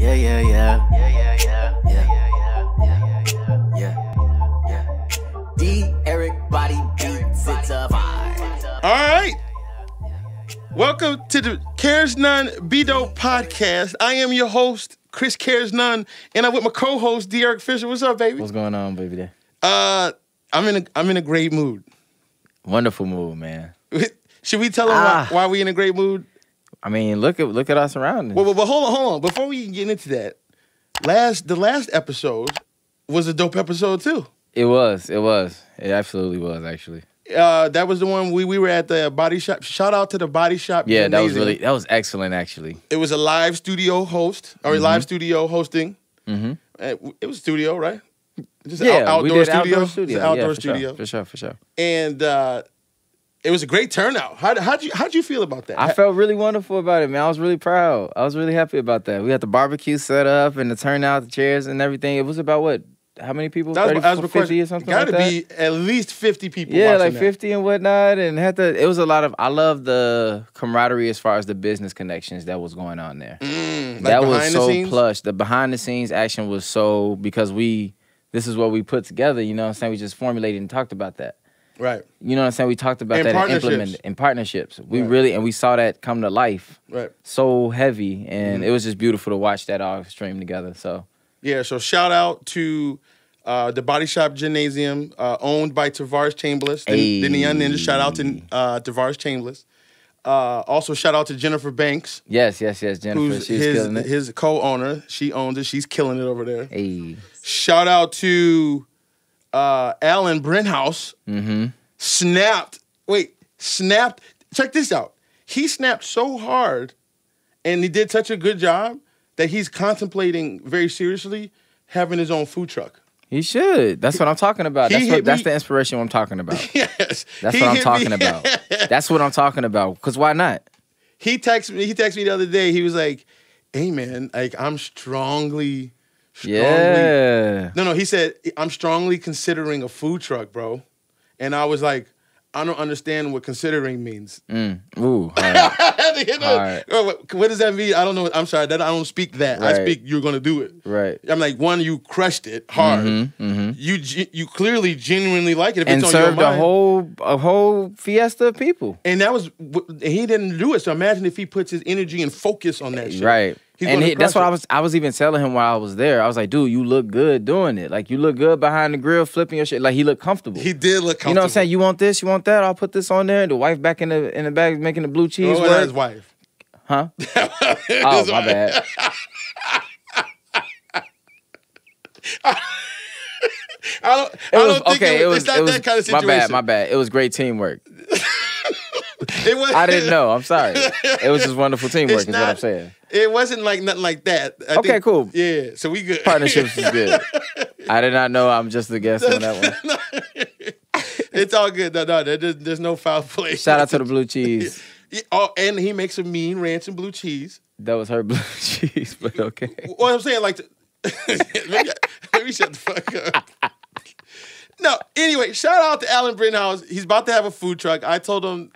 Yeah, yeah, yeah. Yeah, yeah, yeah. Yeah, yeah, yeah. Yeah, yeah, yeah. D. Eric Body Beats, it's a vibe. All right. Welcome to the CARESNONE Be Dope podcast. I am your host, Chris CARESNONE, and I'm with my co-host, D. Eric Fisher. What's up, baby? What's going on, baby? I'm in a great mood. Wonderful mood, man. Should we tell them why we in a great mood? I mean, look at our surroundings. Well, hold on. Before we get into that, the last episode was a dope episode too. It was. It absolutely was, actually. That was the one we were at the body shop. Shout out to the body shop. Yeah, Gymnasium. that was excellent, actually. It was a live studio host or live studio hosting. Mm-hmm. It was studio, right? Just we did studio. outdoor studio. Outdoor studio. For sure. And it was a great turnout. How'd you feel about that? I felt really wonderful about it, man. I was really proud. I was really happy about that. We had the barbecue set up and the turnout, the chairs and everything. It was about what? How many people? 50 or something like that? Got to be at least 50 people. Yeah, watching like 50 and whatnot. And it was a lot of, I love the camaraderie as far as the business connections that was going on there. That was so plush. The behind the scenes action was so, because this is what we put together, you know what I'm saying? We just formulated and talked about that. Right. You know what I'm saying? We talked about that and implemented in partnerships. We really, and we saw that come to life. Right. So heavy. And it was just beautiful to watch that all stream together. So. Yeah, so shout out to the Body Shop Gymnasium, owned by Tavares Chambliss. The Neon Ninja, shout out to Tavares Chambliss. Also, shout out to Jennifer Banks. Yes, Jennifer. She's killing it. His co-owner. She owns it. She's killing it over there. Hey. Shout out to Alan Brenthouse. Mm-hmm. Snapped. Check this out. He snapped so hard, and he did such a good job that he's contemplating very seriously having his own food truck. He should. That's what I'm talking about. That's the inspiration I'm talking about. Yes. That's what I'm talking about. That's what I'm talking about. Because why not? He texted me the other day. He was like, hey, man, like, I'm strongly. Yeah. No, he said, I'm strongly considering a food truck, bro. And I was like, I don't understand what considering means. Ooh. All right. What does that mean? I don't know. I'm sorry. I don't speak that. Right. I speak you're going to do it. Right. I'm like, one, you crushed it hard. Mm-hmm. You clearly genuinely like it. If and it's on served your mind. a whole fiesta of people. And he didn't do it. So imagine if he puts his energy and focus on that shit. Right. That's what I was even telling him while I was there. I was like, dude, you look good doing it. Like, you look good behind the grill, flipping your shit. Like, he looked comfortable. He did look comfortable. You know what I'm saying? You want this, you want that, I'll put this on there. The wife back in the bag making the blue cheese. Oh, that's his wife. Huh? Oh, my bad. I don't think it's not that kind of situation. My bad. It was great teamwork. It I didn't know. I'm sorry. It was just wonderful teamwork, is what I'm saying. It wasn't like nothing like that. I think, cool. Yeah, so we good. Partnerships is good. I did not know. I'm just a guest on that one. It's all good. No, there's no foul play. Shout out to the blue cheese. Oh, and he makes a mean ranch and blue cheese. That was her blue cheese, but okay. What I'm saying, like, let me shut the fuck up. No, anyway, shout out to Alan Brenthouse. He's about to have a food truck. I told him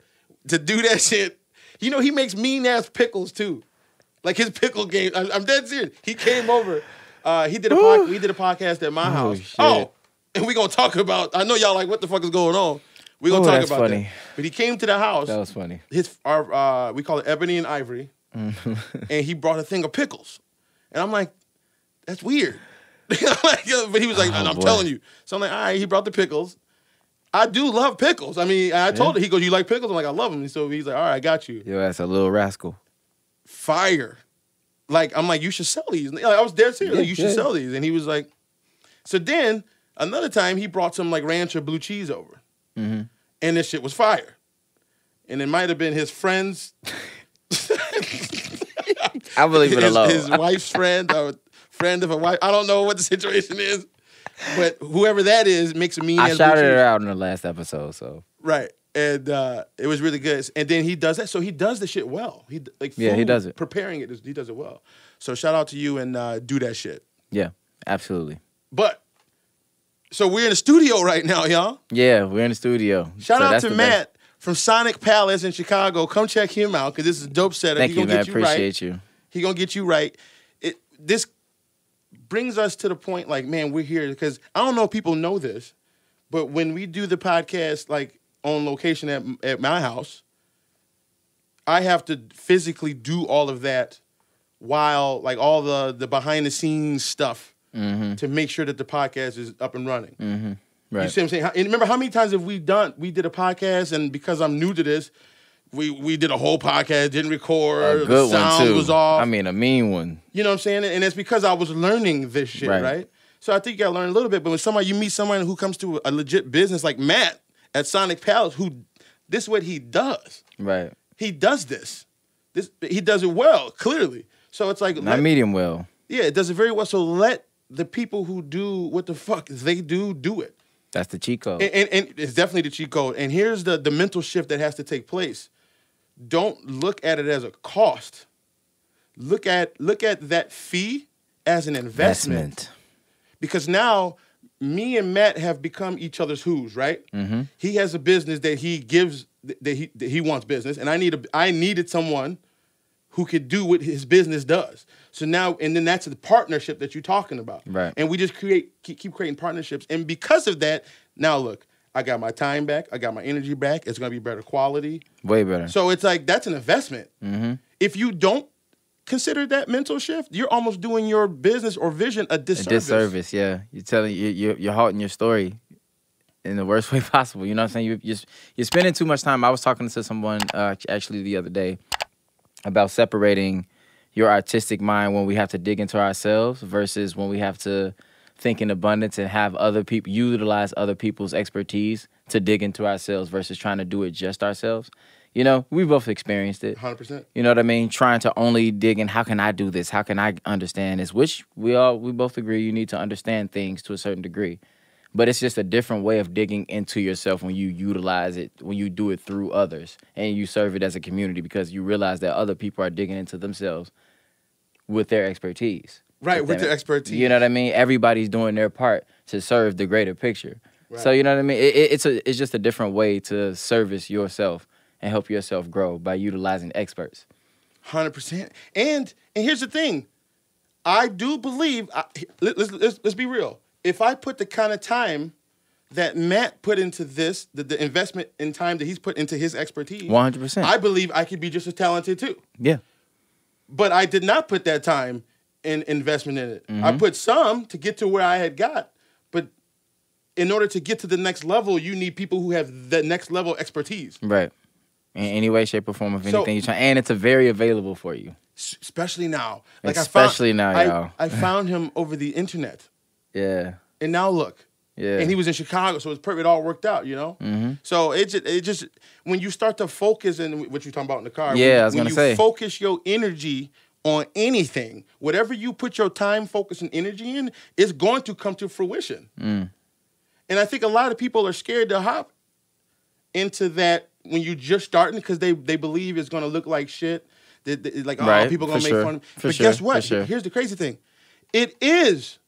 to do that shit. You know, he makes mean-ass pickles, too. Like, his pickle game. I'm dead serious. He came over. We did a podcast at my house. Shit. Oh, and we're going to talk about, I know y'all like, what the fuck is going on? We're going to talk about that. But he came to the house. That was funny. We call it Ebony and Ivory. And he brought a thing of pickles. And I'm like, that's weird. But he was like, I'm telling you. So I'm like, all right, he brought the pickles. I do love pickles. I mean, I told him, he goes, you like pickles? I'm like, I love them. So he's like, all right, I got you. Yo, that's a little rascal. Fire. Like, I'm like, you should sell these. Like, I was dead serious. Like, you should sell these. And he was like, so then another time he brought some like ranch or blue cheese over. Mm-hmm. And this shit was fire. And it might have been his friend's. I believe it alone. His wife's friend or friend of a wife. I don't know what the situation is. But whoever that is makes a mean. I shouted it out in the last episode, so. Right. And it was really good. And then he does that. So he does the shit well. He does it. Preparing it, he does it well. So shout out to you and do that shit. Yeah, absolutely. But, so we're in the studio right now, y'all. Yeah, we're in the studio. Shout out to Matt from Sonic Palace in Chicago. Come check him out because this is a dope setup. Thank you, man. Appreciate you. He gonna get you right. this brings us to the point, like, man, we're here because I don't know if people know this, but when we do the podcast, like, on location at my house, I have to physically do all of that while, like, all the behind the scenes stuff to make sure that the podcast is up and running. Mm-hmm. Right. You see what I'm saying? And remember how many times have we did a podcast, and because I'm new to this, we did a whole podcast, didn't record, a good the sound one too. was off. I mean, a mean one. You know what I'm saying? And it's because I was learning this shit, right? So I think you gotta learn a little bit. But when you meet someone who comes to a legit business like Matt at Sonic Palace, this is what he does. Right. He does this. He does it well, clearly. So it's like not medium well. Yeah, it does it very well. So let the people who do what the fuck they do it. That's the cheat code. And it's definitely the cheat code. And here's the mental shift that has to take place. Don't look at it as a cost. Look at that fee as an investment. Because now me and Matt have become each other's who's, right? Mm-hmm. He has a business that he gives that he wants business, and I needed someone who could do what his business does. So now, and then that's the partnership that you're talking about. Right. And we just keep creating partnerships. And because of that, now look, I got my time back. I got my energy back. It's going to be better quality. Way better. So it's like, that's an investment. Mm-hmm. If you don't consider that mental shift, you're almost doing your business or vision a disservice. A disservice, yeah. You're telling you're halting your story in the worst way possible. You know what I'm saying? You're spending too much time. I was talking to someone actually the other day about separating your artistic mind when we have to dig into ourselves versus when we have to think in abundance and have other people utilize other people's expertise to dig into ourselves versus trying to do it just ourselves. You know, we both experienced it. 100%. You know what I mean? Trying to only dig in, how can I do this? How can I understand this? Which we both agree you need to understand things to a certain degree. But it's just a different way of digging into yourself when you utilize it, when you do it through others and you serve it as a community because you realize that other people are digging into themselves with their expertise. Right, with their expertise. You know what I mean? Everybody's doing their part to serve the greater picture. Right. So, you know what I mean? It's just a different way to service yourself and help yourself grow by utilizing experts. 100%. And here's the thing. I do believe, let's be real. If I put the kind of time that Matt put into this, the investment in time that he's put into his expertise, 100%. I believe I could be just as talented too. Yeah. But I did not put that time and investment in it. Mm-hmm. I put some to get to where I had got. But in order to get to the next level, you need people who have the next level expertise. Right. In any way, shape, or form of anything you're trying. And it's very available for you. Especially now. Like y'all. I found him over the internet. Yeah. And now look. Yeah. And he was in Chicago, so it's perfect. It all worked out, you know? Mm-hmm. So it just, when you start to focus, and what you're talking about in the car. Yeah, I was going to say. When you focus your energy on anything, whatever you put your time, focus, and energy in, it's going to come to fruition. Mm. And I think a lot of people are scared to hop into that when you're just starting because they believe it's going to look like shit. Like, right, people are going to make fun of it. But guess what? Here's the crazy thing. It is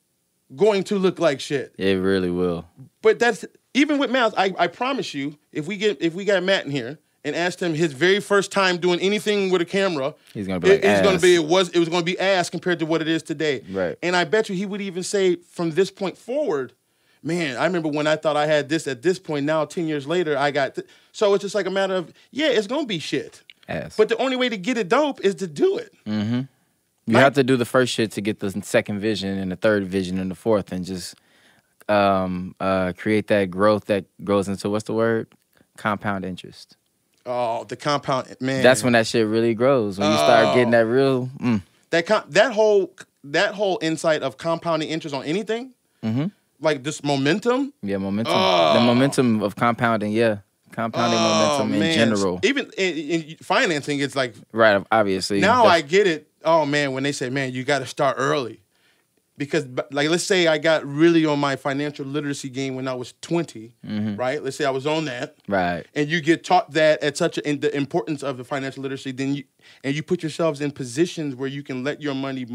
going to look like shit. It really will. But that's even with Matt. I promise you, if we got Matt in here and asked him his very first time doing anything with a camera, he's gonna be like ass. It was gonna be ass compared to what it is today. Right. And I bet you he would even say from this point forward, man, I remember when I thought I had this at this point. Now 10 years later, I got so it's just like a matter of it's gonna be shit. Ass. But the only way to get it dope is to do it. Mm-hmm. You have to do the first shit to get the second vision and the third vision and the fourth, and just create that growth that grows into, what's the word? Compound interest. Oh, the compound, man. That's when that shit really grows. When you start getting that real... That whole insight of compounding interest on anything, like this momentum. Yeah, momentum. The momentum of compounding, yeah. Compounding momentum in general. Even in financing, it's like... Right, obviously. Now I get it. Oh, man, when they say, man, you got to start early. Because, like, let's say I got really on my financial literacy game when I was 20, right? Let's say I was on that. Right. And you get taught that at in the importance of the financial literacy, then you put yourselves in positions where you can let your money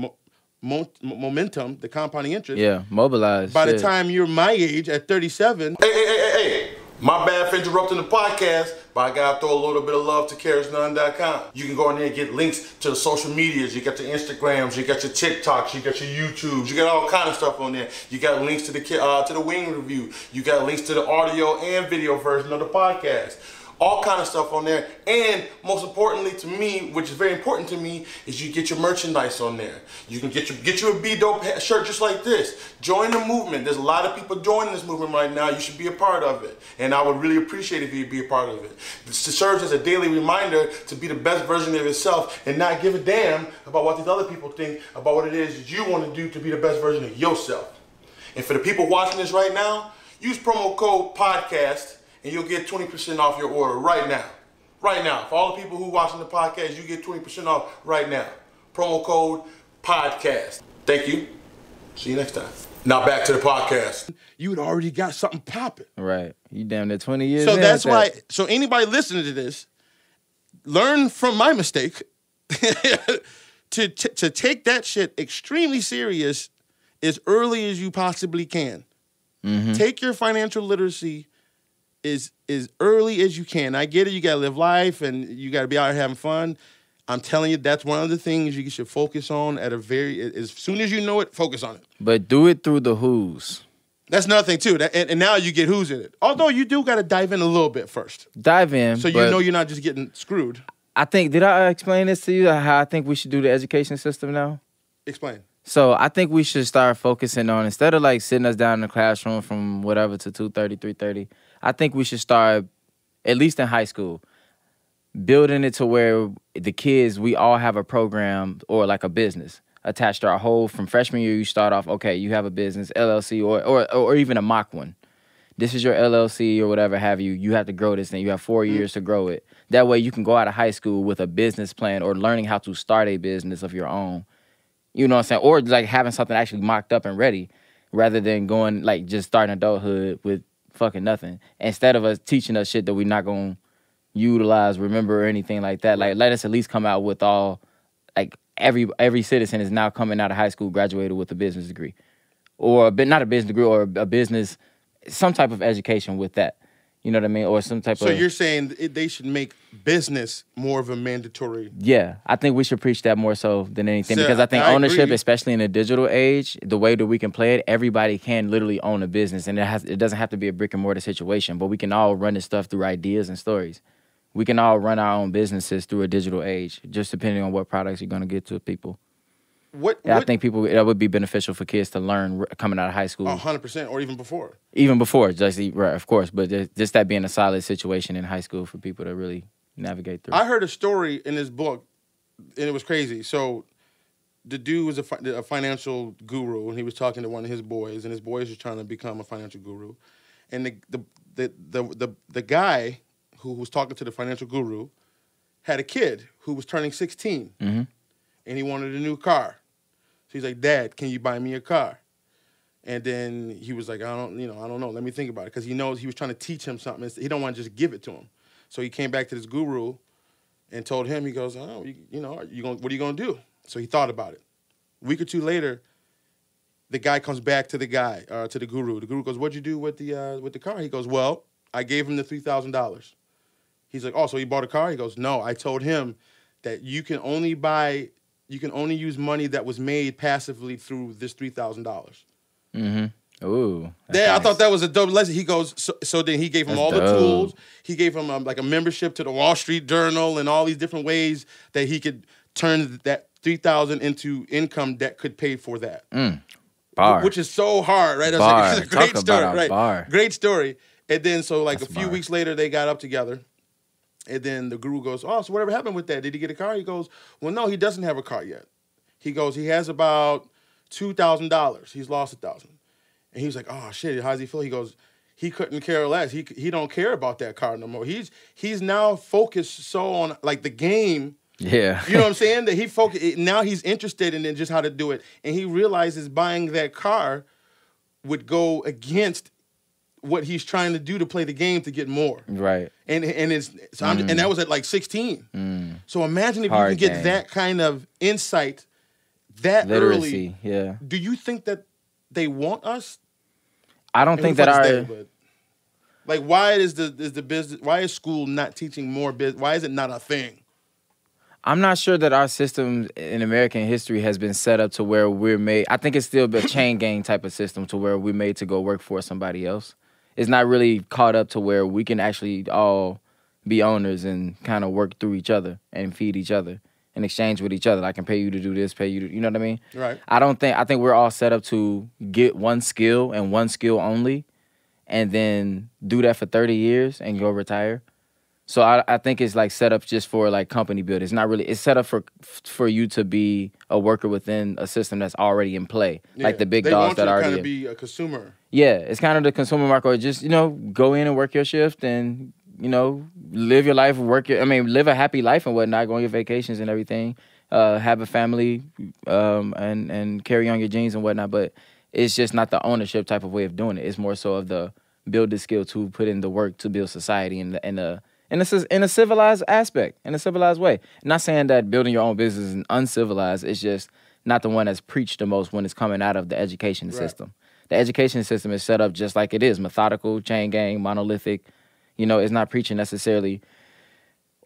momentum, the compounding interest. Yeah, mobilize. By the time you're my age at 37. Hey. My bad for interrupting the podcast, but I gotta throw a little bit of love to CARESNONE.com. You can go in there and get links to the social medias. You got your Instagrams, you got your TikToks, you got your YouTubes, you got all kind of stuff on there. You got links to the wing review. You got links to the audio and video version of the podcast. All kind of stuff on there. And most importantly to me, which is very important to me, is you get your merchandise on there. You can get you a B-Dope shirt just like this. Join the movement. There's a lot of people joining this movement right now. You should be a part of it. And I would really appreciate if you'd be a part of it. This serves as a daily reminder to be the best version of yourself and not give a damn about what these other people think about what it is that you want to do to be the best version of yourself. And for the people watching this right now, use promo code PODCAST and you'll get 20% off your order right now. Right now. For all the people who are watching the podcast, you get 20% off right now. Promo code PODCAST. Thank you. See you next time. Now back to the podcast. You had already got something popping. Right. You damn near 20 years. So that's why, so anybody listening to this, learn from my mistake to take that shit extremely serious as early as you possibly can. Mm-hmm. Take your financial literacy as early as you can. I get it. You got to live life and you got to be out here having fun. I'm telling you, that's one of the things you should focus on as soon as you know it, focus on it. But do it through the who's. That's another thing, too. And now you get who's in it. Although you do got to dive in a little bit first. Dive in. So you know you're not just getting screwed. I think, did I explain this to you, how I think we should do the education system now? Explain. So I think we should start focusing on, instead of like sitting us down in the classroom from whatever to 2:30, 3:30, I think we should start, at least in high school, building it to where the kids, we all have a program or like a business attached to our whole, from freshman year, you start off, okay, you have a business, LLC, or even a mock one. This is your LLC or whatever have you. You have to grow this thing. You have 4 years to grow it. That way you can go out of high school with a business plan or learning how to start a business of your own. You know what I'm saying? Or like having something actually mocked up and ready rather than going like just starting adulthood with fucking nothing. Instead of us teaching us shit that we're not going to utilize, remember, or anything like that. Like, let us at least come out with all, like, every citizen is now coming out of high school graduated with a business degree. Or, not a business degree, or a business, some type of education with that. You know what I mean? Or some type of... So you're saying they should make business more of a mandatory... Yeah, I think we should preach that more so than anything. Because I think ownership, especially in the digital age, the way that we can play it, everybody can literally own a business. And it doesn't have to be a brick and mortar situation. But we can all run this stuff through ideas and stories. We can all run our own businesses through a digital age, just depending on what products you're going to get to people. I think that would be beneficial for kids to learn coming out of high school. 100%, or even before. Even before, right, of course. But just that being a solid situation in high school for people to really navigate through. I heard a story in this book, and it was crazy. So the dude was a financial guru, and he was talking to one of his boys, and his boys were trying to become a financial guru. And the guy who was talking to the financial guru had a kid who was turning 16, and he wanted a new car. So he's like, "Dad, can you buy me a car?" And then he was like, I don't know. Let me think about it. Because he knows he was trying to teach him something. He don't want to just give it to him. So he came back to this guru and told him, he goes, "Oh, what are you going to do?" So he thought about it. A week or two later, the guy comes back to the guru. The guru goes, "What'd you do with the car?" He goes, "Well, I gave him the $3,000. He's like, "Oh, so he bought a car?" He goes, "No, I told him that you can only use money that was made passively through this $3,000. Ooh. Yeah, I thought that was a dope lesson. He goes, so then he gave him all the tools. He gave him like a membership to the Wall Street Journal and all these different ways that he could turn that $3,000 into income that could pay for that. Bar. Which is so hard, right? Bar. It's a great story, right? Bar. Great story. And then so like That's a few weeks later, they got up together. And then the guru goes, "Oh, so whatever happened with that? Did he get a car?" He goes, "Well, no, he doesn't have a car yet." He goes, "He has about $2,000. He's lost $1,000." And he was like, "Oh shit, how does he feel?" He goes, "He couldn't care less. He don't care about that car no more. He's now focused so on like the game." Yeah. You know what I'm saying? That he focused, now he's interested in just how to do it. And he realizes buying that car would go against what he's trying to do to play the game to get more. Right. And that was at like 16. So imagine if Hard you can get game. that kind of insight that Literacy, early. yeah. Do you think that they want us? I don't think that Like, why is the business? Why is school not teaching more business? Why is it not a thing? I'm not sure that our system in American history has been set up to where we're made. I think it's still a chain gang type of system to where we're made to go work for somebody else. It's not really caught up to where we can actually all be owners and kind of work through each other and feed each other and exchange with each other. I can pay you to do this, pay you to, you know what I mean? Right. I think we're all set up to get one skill and one skill only and then do that for 30 years and go retire. So I think it's like set up just for like company building. It's not really. It's set up for you to be a worker within a system that's already in play, like the big dogs that already. They want you to kind of be a consumer. Yeah, it's kind of the consumer market. Or just go in and work your shift and live your life, live a happy life and whatnot. Go on your vacations and everything. Have a family and carry on your genes and whatnot. But it's just not the ownership type of way of doing it. It's more so of the build the skill to put in the work to build society in a civilized aspect, in a civilized way. I'm not saying that building your own business is uncivilized. It's just not the one that's preached the most when it's coming out of the education system. The education system is set up just like it is, methodical, chain gang, monolithic. It's not preaching necessarily,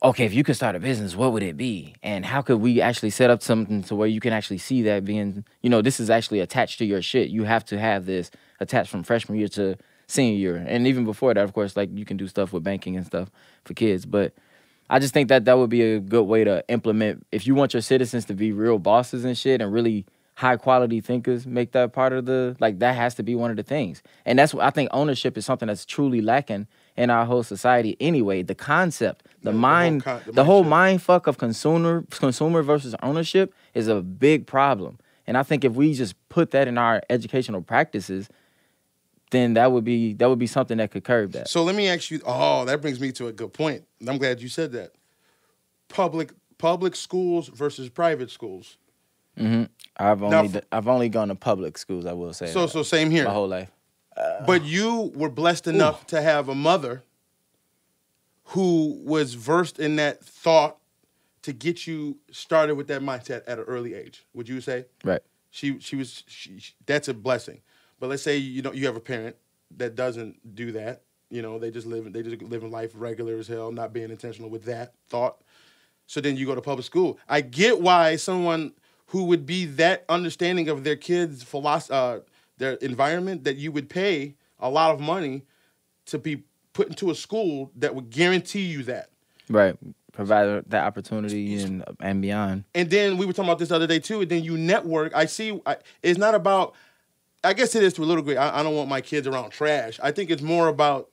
okay, if you could start a business, what would it be? And how could we actually set up something to where you can actually see that being, this is actually attached to your shit. You have to have this attached from freshman year to senior year. And even before that, of course, like you can do stuff with banking and stuff for kids. But I just think that would be a good way to implement. If you want your citizens to be real bosses and shit and really high quality thinkers, make that part of that has to be one of the things. And that's what I think ownership is something that's truly lacking in our whole society anyway. The concept, the whole mind fuck of consumer versus ownership is a big problem. And I think if we just put that in our educational practices, then that would be something that could curb that. So let me ask you. Oh, that brings me to a good point. I'm glad you said that. Public schools versus private schools. Mm-hmm. I've only gone to public schools. I will say. So same here. My whole life. But you were blessed enough to have a mother who was versed in that thought to get you started with that mindset at an early age. Would you say? Right. She that's a blessing. But let's say you have a parent that doesn't do that. They just living life regular as hell, not being intentional with that thought. So then you go to public school. I get why someone who would be that understanding of their kids' philosophy, their environment, that you would pay a lot of money to be put into a school that would guarantee you that. Right. Provide that opportunity and beyond. And then we were talking about this the other day too. And then you network. It's not about. I guess it is to a little degree. I don't want my kids around trash. I think it's more about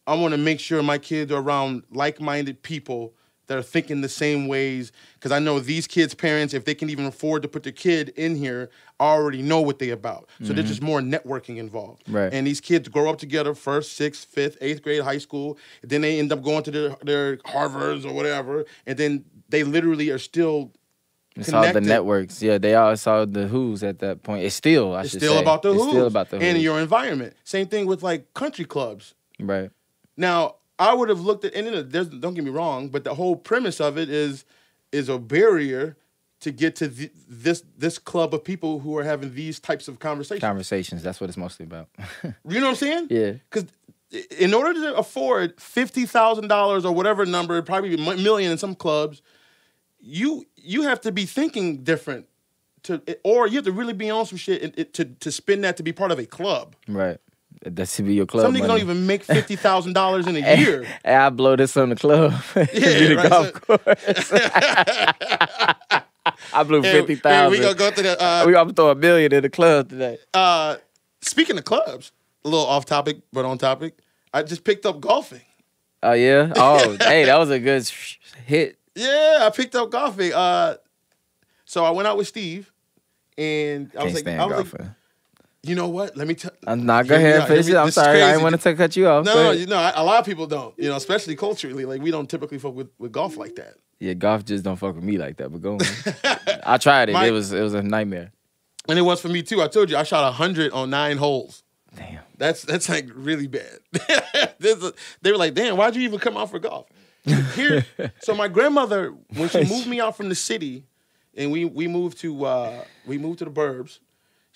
I want to make sure my kids are around like-minded people that are thinking the same ways. Because I know these kids' parents, if they can even afford to put their kid in here, already know what they're about. So there's just more networking involved. Right. And these kids grow up together, 1st, 6th, 5th, 8th grade, high school. And then they end up going to their Harvards or whatever. And then they literally are still It's all the networks. Yeah, they all saw the who's at that point. It's still, I should say. It's still about the who's. It's still about the who's. And your environment. Same thing with like country clubs. Right. Now, I would have looked at, and don't get me wrong, but the whole premise of it is a barrier to get to this club of people who are having these types of conversations. Conversations, that's what it's mostly about. You know what I'm saying? Yeah. Because in order to afford $50,000 or whatever number, probably $1 million in some clubs, you have to be thinking different, or you have to really be on some shit to spend that to be part of a club. Right. That should be your club. Some niggas don't even make $50,000 in a year. Hey, I blow this on the club. Yeah, right. Golf course. I blew 50,000. We gonna go to the. I'm gonna throw $1 million in the club today. Speaking of clubs, a little off topic but on topic. I just picked up golfing. Oh yeah. Oh, hey, that was a good hit. Yeah, I picked up golfing. So I went out with Steve, and I was like, you know what? Let me tell. I'm not go ahead and finish it. I'm sorry, I didn't want to cut you off. No, a lot of people don't. Especially culturally, like we don't typically fuck with golf like that. Yeah, golf just don't fuck with me like that. But go on. I tried it. It was a nightmare. And it was for me too. I told you I shot 100 on 9 holes. Damn. That's like really bad. They were like, damn, why'd you even come out for golf? So my grandmother, when she moved me out from the city, and we moved to the burbs,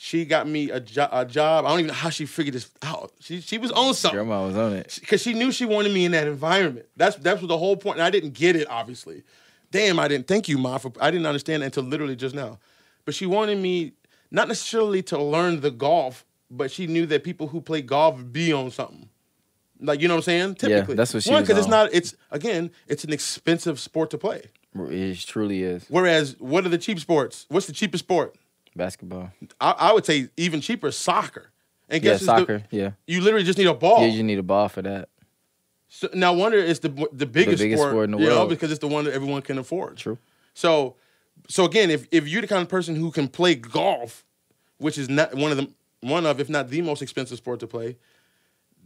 She got me a job. I don't even know how she figured this out. She was on something. Grandma was on it. Because she knew she wanted me in that environment. That was the whole point. And I didn't get it, obviously. Damn, I didn't. Thank you, Ma. I didn't understand that until literally just now. But she wanted me, not necessarily to learn the golf, but she knew that people who play golf be on something. Like, you know what I'm saying? Typically. Yeah, that's what she was because it's an expensive sport to play. It truly is. Whereas, what are the cheap sports? What's the cheapest sport? Basketball. I would say even cheaper is soccer. And guess soccer. You literally just need a ball. Yeah, you need a ball for that. So, now, I wonder it's the biggest sport in the world. Because it's the one that everyone can afford. True. So again, if you're the kind of person who can play golf, which is not one of if not the most expensive sport to play,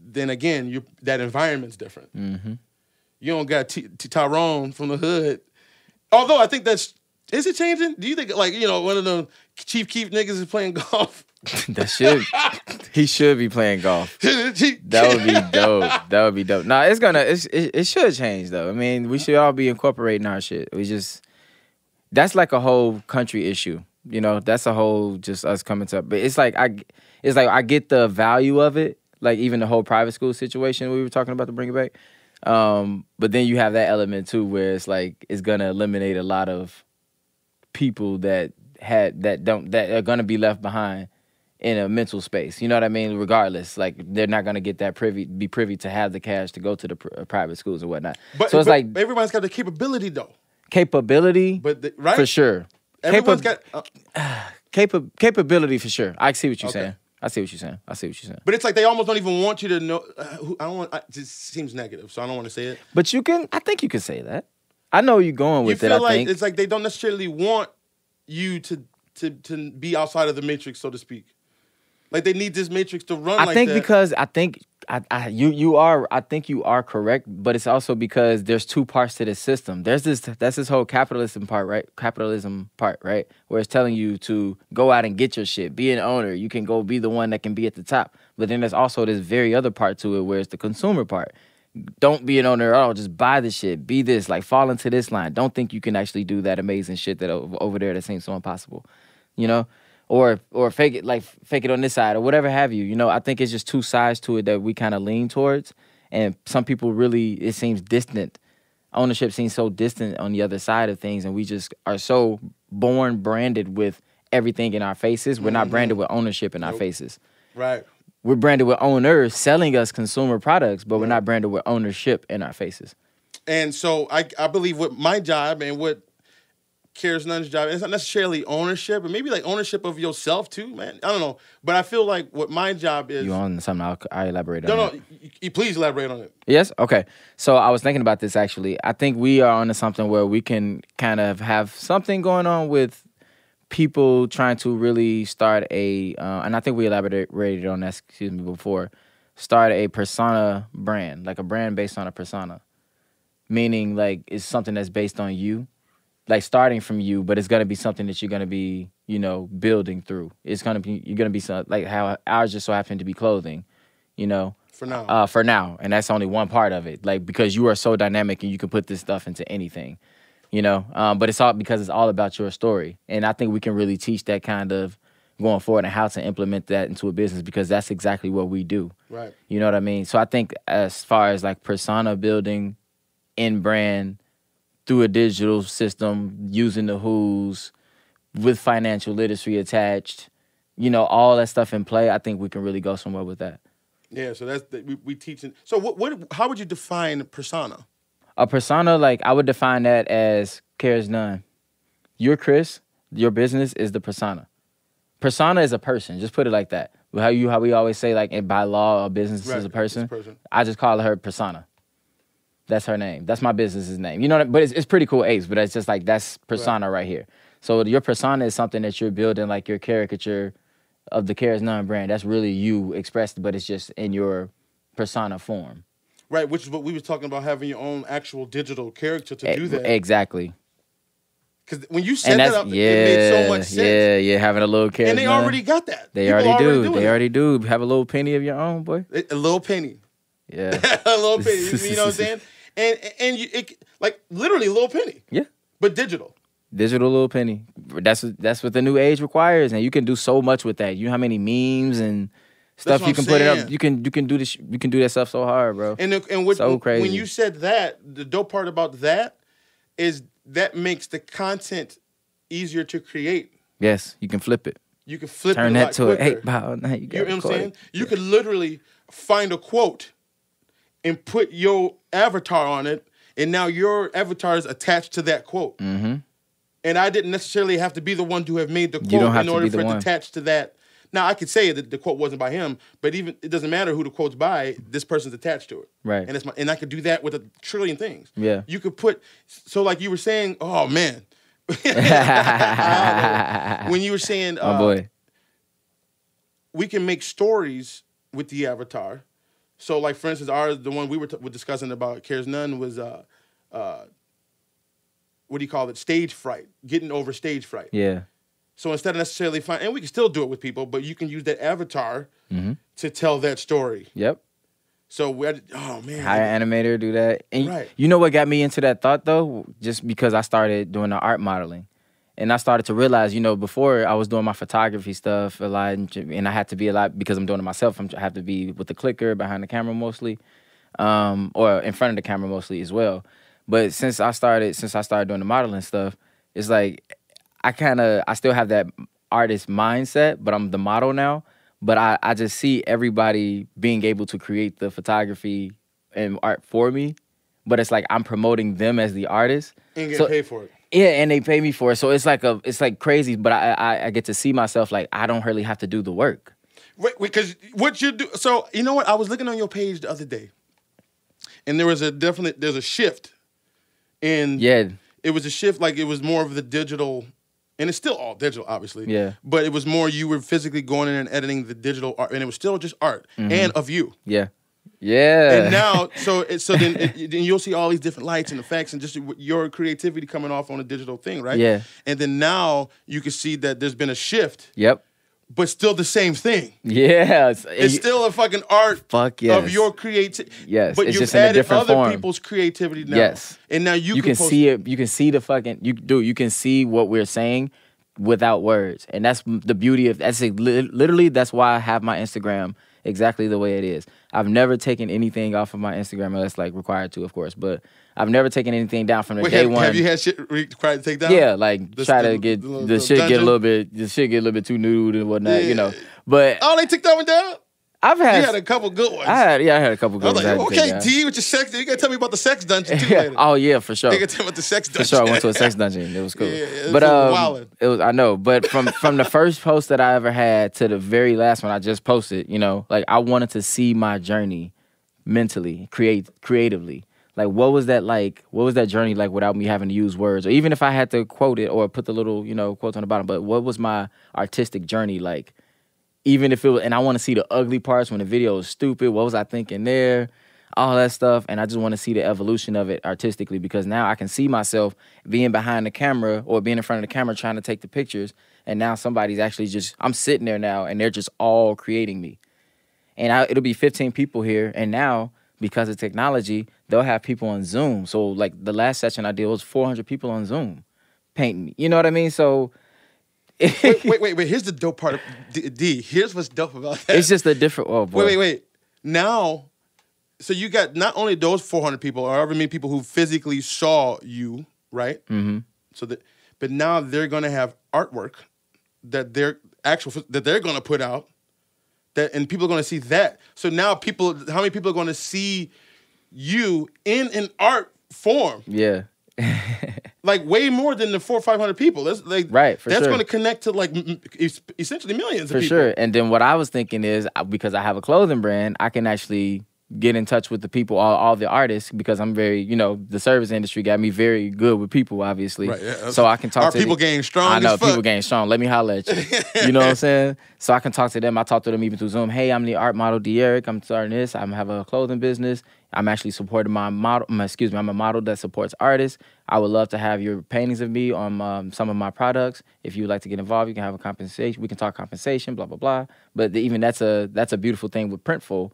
then again, that environment's different. Mm-hmm. You don't got Tyrone from the hood. Although I think is it changing? Do you think one of them Chief Keef niggas is playing golf? He should be playing golf. That would be dope. That would be dope. Nah, it should change though. I mean, we should all be incorporating our shit. That's like a whole country issue. You know, that's a whole just us coming to. But it's like I get the value of it. Like even the whole private school situation we were talking about to bring it back. But then you have that element too, where it's like it's gonna eliminate a lot of people that are gonna be left behind in a mental space. You know what I mean? Regardless, like they're not gonna get that be privy to have the cash to go to the private schools and whatnot. But like everybody's got the capability though. Capability, right? For sure. Everyone's got capability for sure. I see what you're saying. I see what you're saying. But it's like they almost don't even want you to know. It just seems negative, so I don't want to say it. But I think you can say that. I know you're going with it. I think it's like they don't necessarily want you to be outside of the matrix, so to speak. Like they need this matrix to run. I think you are correct, but it's also because there's two parts to this system. That's this whole capitalism part, right? Where it's telling you to go out and get your shit, be an owner. You can go be the one that can be at the top. But then there's also this very other part to it where it's the consumer part. Don't be an owner at all. Just buy the shit. Be this. Like fall into this line. Don't think you can actually do that amazing shit that over there that seems so impossible. You know? Or fake it on this side or whatever have you. You know, I think it's just two sides to it that we kind of lean towards. And some people really, it seems distant. Ownership seems so distant on the other side of things. And we just are so branded with everything in our faces. We're not branded with ownership in our faces. Right. We're branded with owners selling us consumer products, but we're not branded with ownership in our faces. And so I believe what my job and what CARESNONE's job, it's not necessarily ownership, but maybe like ownership of yourself too, man. I don't know. But I feel like what my job is... You on something? I'll elaborate on that. No, please elaborate on it. Yes? Okay. So I was thinking about this actually. I think we are onto something where we can kind of have something going on with people trying to really start and I think we elaborated on that, before, start a persona brand, like a brand based on a persona. Meaning like it's something that's based on you. Like starting from you, but it's gonna be something that you're gonna be, building through. You're gonna be like how ours just so happened to be clothing, For now. For now, and that's only one part of it. Like because you are so dynamic and you can put this stuff into anything, But it's all because it's all about your story, and I think we can really teach that kind of going forward and how to implement that into a business because that's exactly what we do. Right. You know what I mean? So I think as far as like persona building in brand. Through a digital system, using the who's, with financial literacy attached, all that stuff in play, I think we can really go somewhere with that. Yeah, so that's we teaching. So how would you define persona? A persona, like I would define that as CARESNONE. You're Chris, your business is the persona. Persona is a person, just put it like that. How we always say like by law a business is a person. I just call her persona. That's her name. That's my business's name. You know what I mean? But it's pretty cool apes, but it's just like that's persona right here. So your persona is something that you're building, like your caricature of the CARESNONE brand. That's really you expressed, but it's just in your persona form. Right, which is what we were talking about, having your own actual digital character to do that. Exactly. Because when you set that up, it made so much sense. Yeah, having a little CARESNONE. And they already got that. They already do. Have a little penny of your own, boy. A little penny. Yeah. A little penny. You know what I'm saying? And like literally a little penny. Yeah. But digital. Digital little penny. That's what the new age requires, and you can do so much with that. You know how many memes and stuff you can put it up. You can do this. You can do that stuff so hard, bro. So crazy. When you said that, the dope part about that is that makes the content easier to create. Yes, you can flip it. You can flip Turn it that to quicker. Hey, wow, now you got know what I'm saying? You could literally find a quote and put your avatar on it, and now your avatar is attached to that quote. Mm-hmm. And I didn't necessarily have to be the one to have made the quote in order for it to attach to that. Now, I could say that the quote wasn't by him, but even it doesn't matter who the quote's by, this person's attached to it. Right. And I could do that with a trillion things. Yeah. You could put, so like you were saying, oh man. When you were saying, oh boy, we can make stories with the avatar. So like, for instance, the one we were discussing about CARESNONE was, what do you call it? Stage fright, getting over stage fright. Yeah. So instead of necessarily and we can still do it with people, but you can use that avatar to tell that story. Yep. So oh man, hire an animator, do that. And right. You know what got me into that thought though? Just because I started doing the art modeling, and I started to realize, before I was doing my photography stuff a lot, and I had to be a lot because I'm doing it myself. I have to be with the clicker behind the camera mostly, or in front of the camera mostly as well. But since I started doing the modeling stuff, it's like I still have that artist mindset, but I'm the model now. But I just see everybody being able to create the photography and art for me. But it's like I'm promoting them as the artist. And get paid for it. Yeah, and they pay me for it. So it's like crazy, but I get to see myself like I don't really have to do the work. Wait, because what you do, so you know what? I was looking on your page the other day, and there's a shift. And it was a shift, like it was more of the digital, and it's still all digital, obviously. Yeah. But it was more you were physically going in and editing the digital art, and it was still just art and of you. Yeah. Yeah. And now, then you'll see all these different lights and effects and just your creativity coming off on a digital thing, right? Yeah. And then now you can see that there's been a shift. Yep. But still the same thing. Yeah. It's still a fucking art of your creativity. Yes. But it's you've just in a added different other form. people's creativity now. Yes. And now you can see it. You can see the fucking, you can see what we're saying without words. And that's the beauty of, literally, that's why I have my Instagram exactly the way it is. I've never taken anything off of my Instagram unless like required to, of course, but I've never taken anything down from the day one. Have you had shit required to take down? Yeah, like try to get the shit get a little bit too nude and whatnot, But they took that one down? You had a couple good ones. I had a couple good ones. I was like, okay, D, with your sex, you gotta tell me about the sex dungeon too later. Oh yeah, for sure. You gotta tell me about the sex dungeon. For sure, I went to a sex dungeon. It was cool. Yeah, but it was. I know, but from the first post that I ever had to the very last one I just posted, like I wanted to see my journey mentally, creatively. Like, what was that like? What was that journey like without me having to use words, or even if I had to quote it or put the little, quotes on the bottom? But what was my artistic journey like? Even if it was, and I want to see the ugly parts when the video is stupid. What was I thinking there? All that stuff. And I just want to see the evolution of it artistically, because now I can see myself being behind the camera or being in front of the camera trying to take the pictures. And now somebody's actually I'm sitting there now and they're just all creating me. And it'll be 15 people here. And now, because of technology, they'll have people on Zoom. So like the last session I did was 400 people on Zoom painting me. You know what I mean? So wait. Here's the dope part of D. Here's what's dope about that. It's just a different. Oh boy. Wait. Now, so you got not only those 400 people, or however many people who physically saw you, right? Mm-hmm. But now they're gonna have artwork that they're gonna put out, and people are gonna see that. So now how many people are gonna see you in an art form? Yeah. Like way more than the 400 or 500 people. That's like right. That's sure. going to connect to like essentially millions of people. For sure. And then what I was thinking is, because I have a clothing brand, I can actually get in touch with the people, all the artists, because I'm very, the service industry got me very good with people, obviously. Right, yeah. So I can talk to people getting strong. I know people getting strong. Let me holler at you. You know what I'm saying? So I can talk to them. I talk to them even through Zoom. Hey, I'm the art model, D'Eric. I'm starting this. I have a clothing business. I'm actually supporting I'm a model that supports artists. I would love to have your paintings of me on some of my products. If you would like to get involved, you can have a compensation. We can talk compensation, blah, blah, blah. But even that's a beautiful thing with Printful.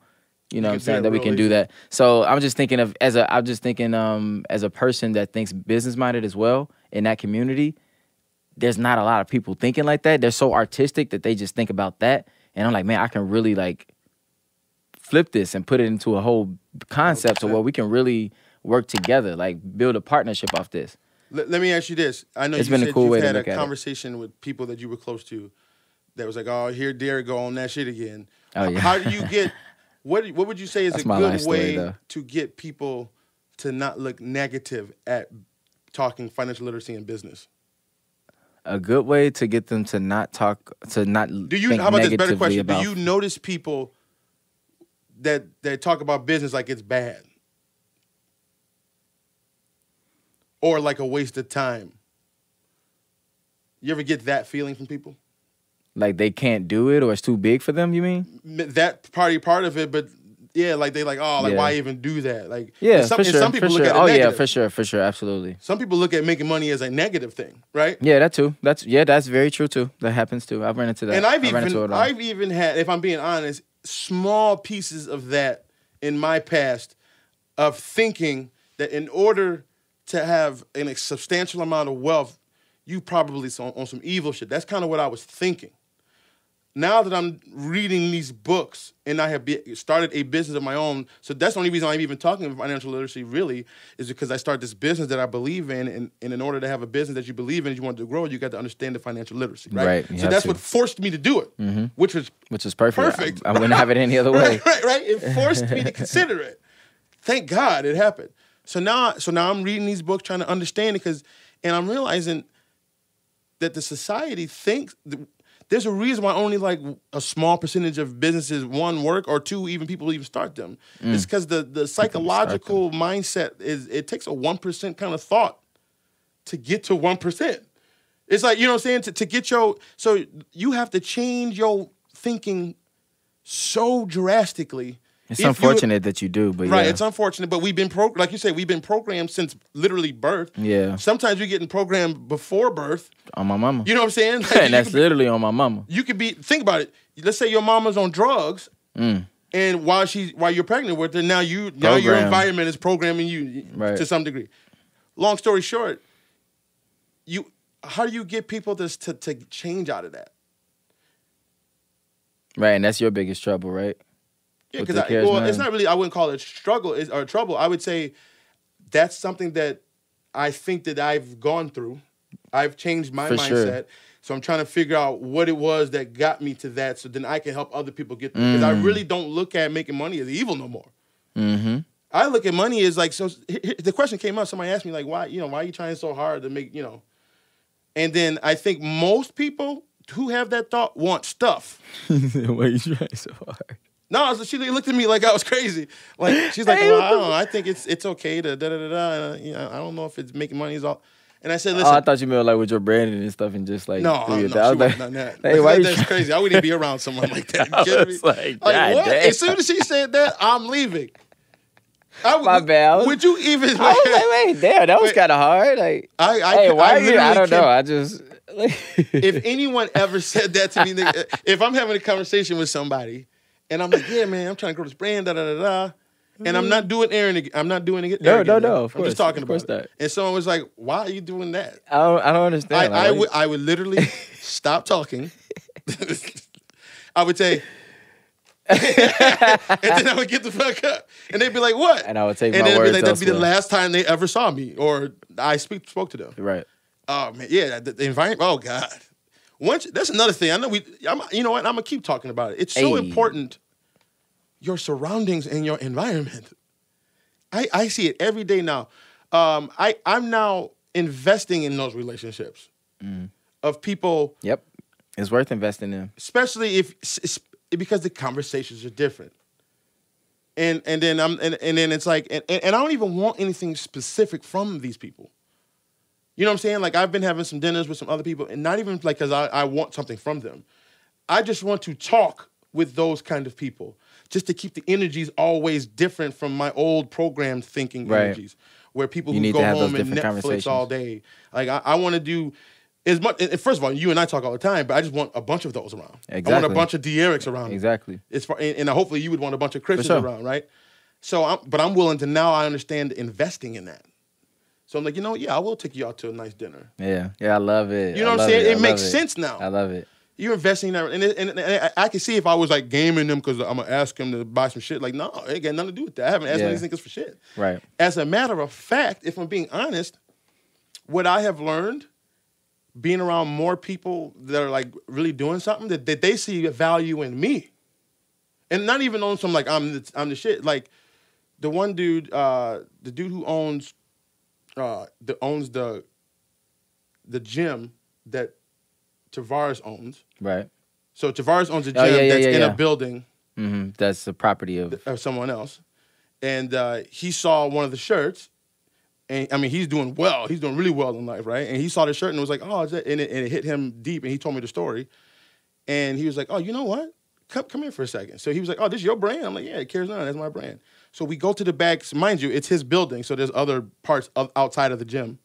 You know what I'm saying? That we can do that. So I'm just thinking as a person that thinks business minded as well in that community, there's not a lot of people thinking like that. They're so artistic that they just think about that. And I'm like, man, I can really like flip this and put it into a whole concept to where we can really work together, like build a partnership off this. Let me ask you this. I know It's you been a said cool way you've to had look a at it. conversation with people that you were close to that was like, oh, here Derek go on that shit again. Oh, yeah. How do you get, what would you say is That's a my good life story, way though. to get people to not look negative at talking financial literacy in business? A good way to get them to not talk, to not Do you, think how about this better negatively question? about. Do you notice people that talk about business like it's bad? Or like a waste of time? You ever get that feeling from people? Like they can't do it or it's too big for them, you mean? That part of it, but yeah, like they like, oh, like Yeah. why even do that? Like, Yeah, and for sure. some people for look sure. at it Oh negative. yeah, for sure, absolutely. Some people look at making money as a negative thing, right? Yeah, that too. That's very true too. That happens too. I've run into that. And I've run into it all. even had, if I'm being honest, small pieces of that in my past of thinking that in order to have a substantial amount of wealth, you probably on some evil shit. That's kind of what I was thinking. Now that I'm reading these books and I have started a business of my own, so that's the only reason I'm even talking about financial literacy really is because I started this business that I believe in, and in order to have a business that you believe in, you want to grow, you got to understand the financial literacy, right? Right, you So have that's to. what forced me to do it, which is perfect. Perfect. I wouldn't have it any other way. right. It forced me to consider it. Thank God it happened. So now I'm reading these books trying to understand it and I'm realizing that the society thinks there's a reason why only like a small percentage of businesses, one, work, or two, even people even start them. It's because the psychological mindset it takes a 1% kind of thought to get to 1%. It's like, you know what I'm saying? To get so you have to change your thinking so drastically. It's unfortunate that you do, but right, yeah. it's unfortunate, but we've been like you said, we've been programmed since literally birth. Yeah. Sometimes you're getting programmed before birth. On my mama. You know what I'm saying? Like, And that's literally on my mama. You could be, think about it. Let's say your mama's on drugs, and while you're pregnant with her, now your environment is programming you to some degree. Long story short, how do you get people to change out of that? Right, and that's your biggest trouble, right? Yeah, because it's not really, I wouldn't call it struggle or trouble. I would say that's something that I think that I've gone through. I've changed my mindset. Sure. So I'm trying to figure out what it was that got me to that so then I can help other people get there. Because I really don't look at making money as evil no more. Mm-hmm. I look at money as like, so the question came up, somebody asked me like, why are you trying so hard to make, and then I think most people who have that thought want stuff. Why are you trying so hard? No, she looked at me like I was crazy. Like she's like, well, I don't know. I think it's okay to da da da da. I don't know if it's making money is all. And I said, listen. Oh, I thought you meant like with your branding and stuff and just like. No, she wasn't done that. Hey, why that's crazy. I wouldn't be around someone like that. You kidding me? Like what? Damn. As soon as she said that, I'm leaving. My bad. Would you even? I was like, wait, damn, that was kind of hard. Like, I don't know. I just. If anyone ever said that to me, if I'm having a conversation with somebody. And I'm like, yeah, man, I'm trying to grow this brand, da da da da. And I'm not doing Aaron. I'm not doing it. No. Of course, I'm just talking about it. And someone was like, "Why are you doing that?" I don't understand. I would literally stop talking. I would say, and then I would get the fuck up, and they'd be like, "What?" And I would take and my words like, that'd be the elsewhere. last time they ever saw me, or I spoke to them. Right. Oh man, yeah, the environment. Oh God. That's another thing. I know you know what? I'm gonna keep talking about it. It's so important. Your surroundings and your environment. I see it every day now. I'm now investing in those relationships of people. Yep, it's worth investing in, especially because the conversations are different. And then it's like and I don't even want anything specific from these people. You know what I'm saying? Like, I've been having some dinners with some other people, and not even like because I want something from them. I just want to talk with those kind of people just to keep the energies always different from my old programmed thinking energies, where people who go home and Netflix all day. Like, I want to do as much. And first of all, you and I talk all the time, but I just want a bunch of those around. Exactly. I want a bunch of Derek's around. Exactly. And hopefully you would want a bunch of Christians around, right? So, but I'm willing to now. I understand investing in that. So I'm like, you know, yeah, I will take you out to a nice dinner. Yeah, I love it. You know what I'm saying? It makes sense now. I love it. You're investing in that, and I can see if I was like gaming them because I'm gonna ask him to buy some shit. Like, no, it ain't got nothing to do with that. I haven't asked these niggas for shit. Right. As a matter of fact, if I'm being honest, what I have learned, being around more people that are like really doing something, that they see value in me, and not even on some like I'm the shit. Like the one dude, the dude who owns the gym that Tavares owns. Right. So Tavares owns a gym that's in a building. Mm-hmm. That's the property of someone else. And he saw one of the shirts. And I mean, he's doing well. He's doing really well in life, right? And he saw the shirt and was like, oh, is that? And it hit him deep. And he told me the story. And he was like, oh, you know what? Come here for a second. So he was like, oh, this is your brand? I'm like, yeah, CARESNONE. That's my brand. So we go to the back. Mind you, it's his building. So there's other parts outside of the gym.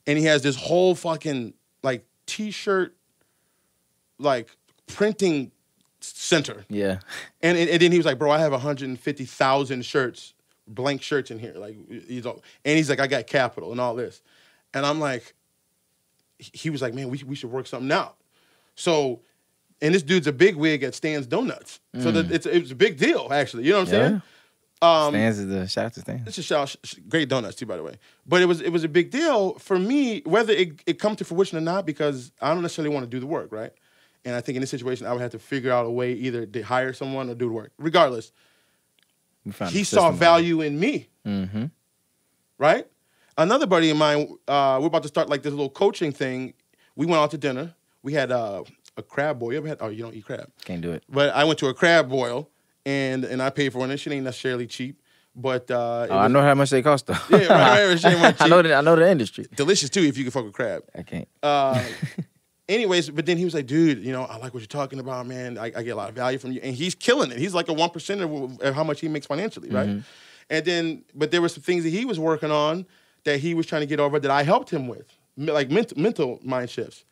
And he has this whole fucking like T-shirt, like printing center. Yeah. And then he was like, bro, I have 150,000 shirts, blank shirts in here. Like, he's like, I got capital and all this. And I'm like, he was like, man, we should work something out. So, and this dude's a big wig at Stan's Donuts. So it was a big deal, actually. You know what I'm saying? Stan's is the shout out to Stan's. It's a shout, great donuts too, by the way. But it was a big deal for me, whether it come to fruition or not, because I don't necessarily want to do the work, right? And I think in this situation, I would have to figure out a way either to hire someone or do the work. Regardless, he saw value in me, right? Another buddy of mine, we're about to start like this little coaching thing. We went out to dinner. We had a crab boil. You ever had? Oh, you don't eat crab. Can't do it. But I went to a crab boil, and I paid for it. And it shit ain't necessarily cheap. But I know how much they cost though. Yeah, right. Shit ain't much cheap. I know the industry. Delicious too if you can fuck with crab. I can't. Anyways, but then he was like, dude, you know, I like what you're talking about, man. I get a lot of value from you. And he's killing it. He's like a 1% of how much he makes financially, right? And then, but there were some things that he was working on that he was trying to get over that I helped him with, like mental mind shifts.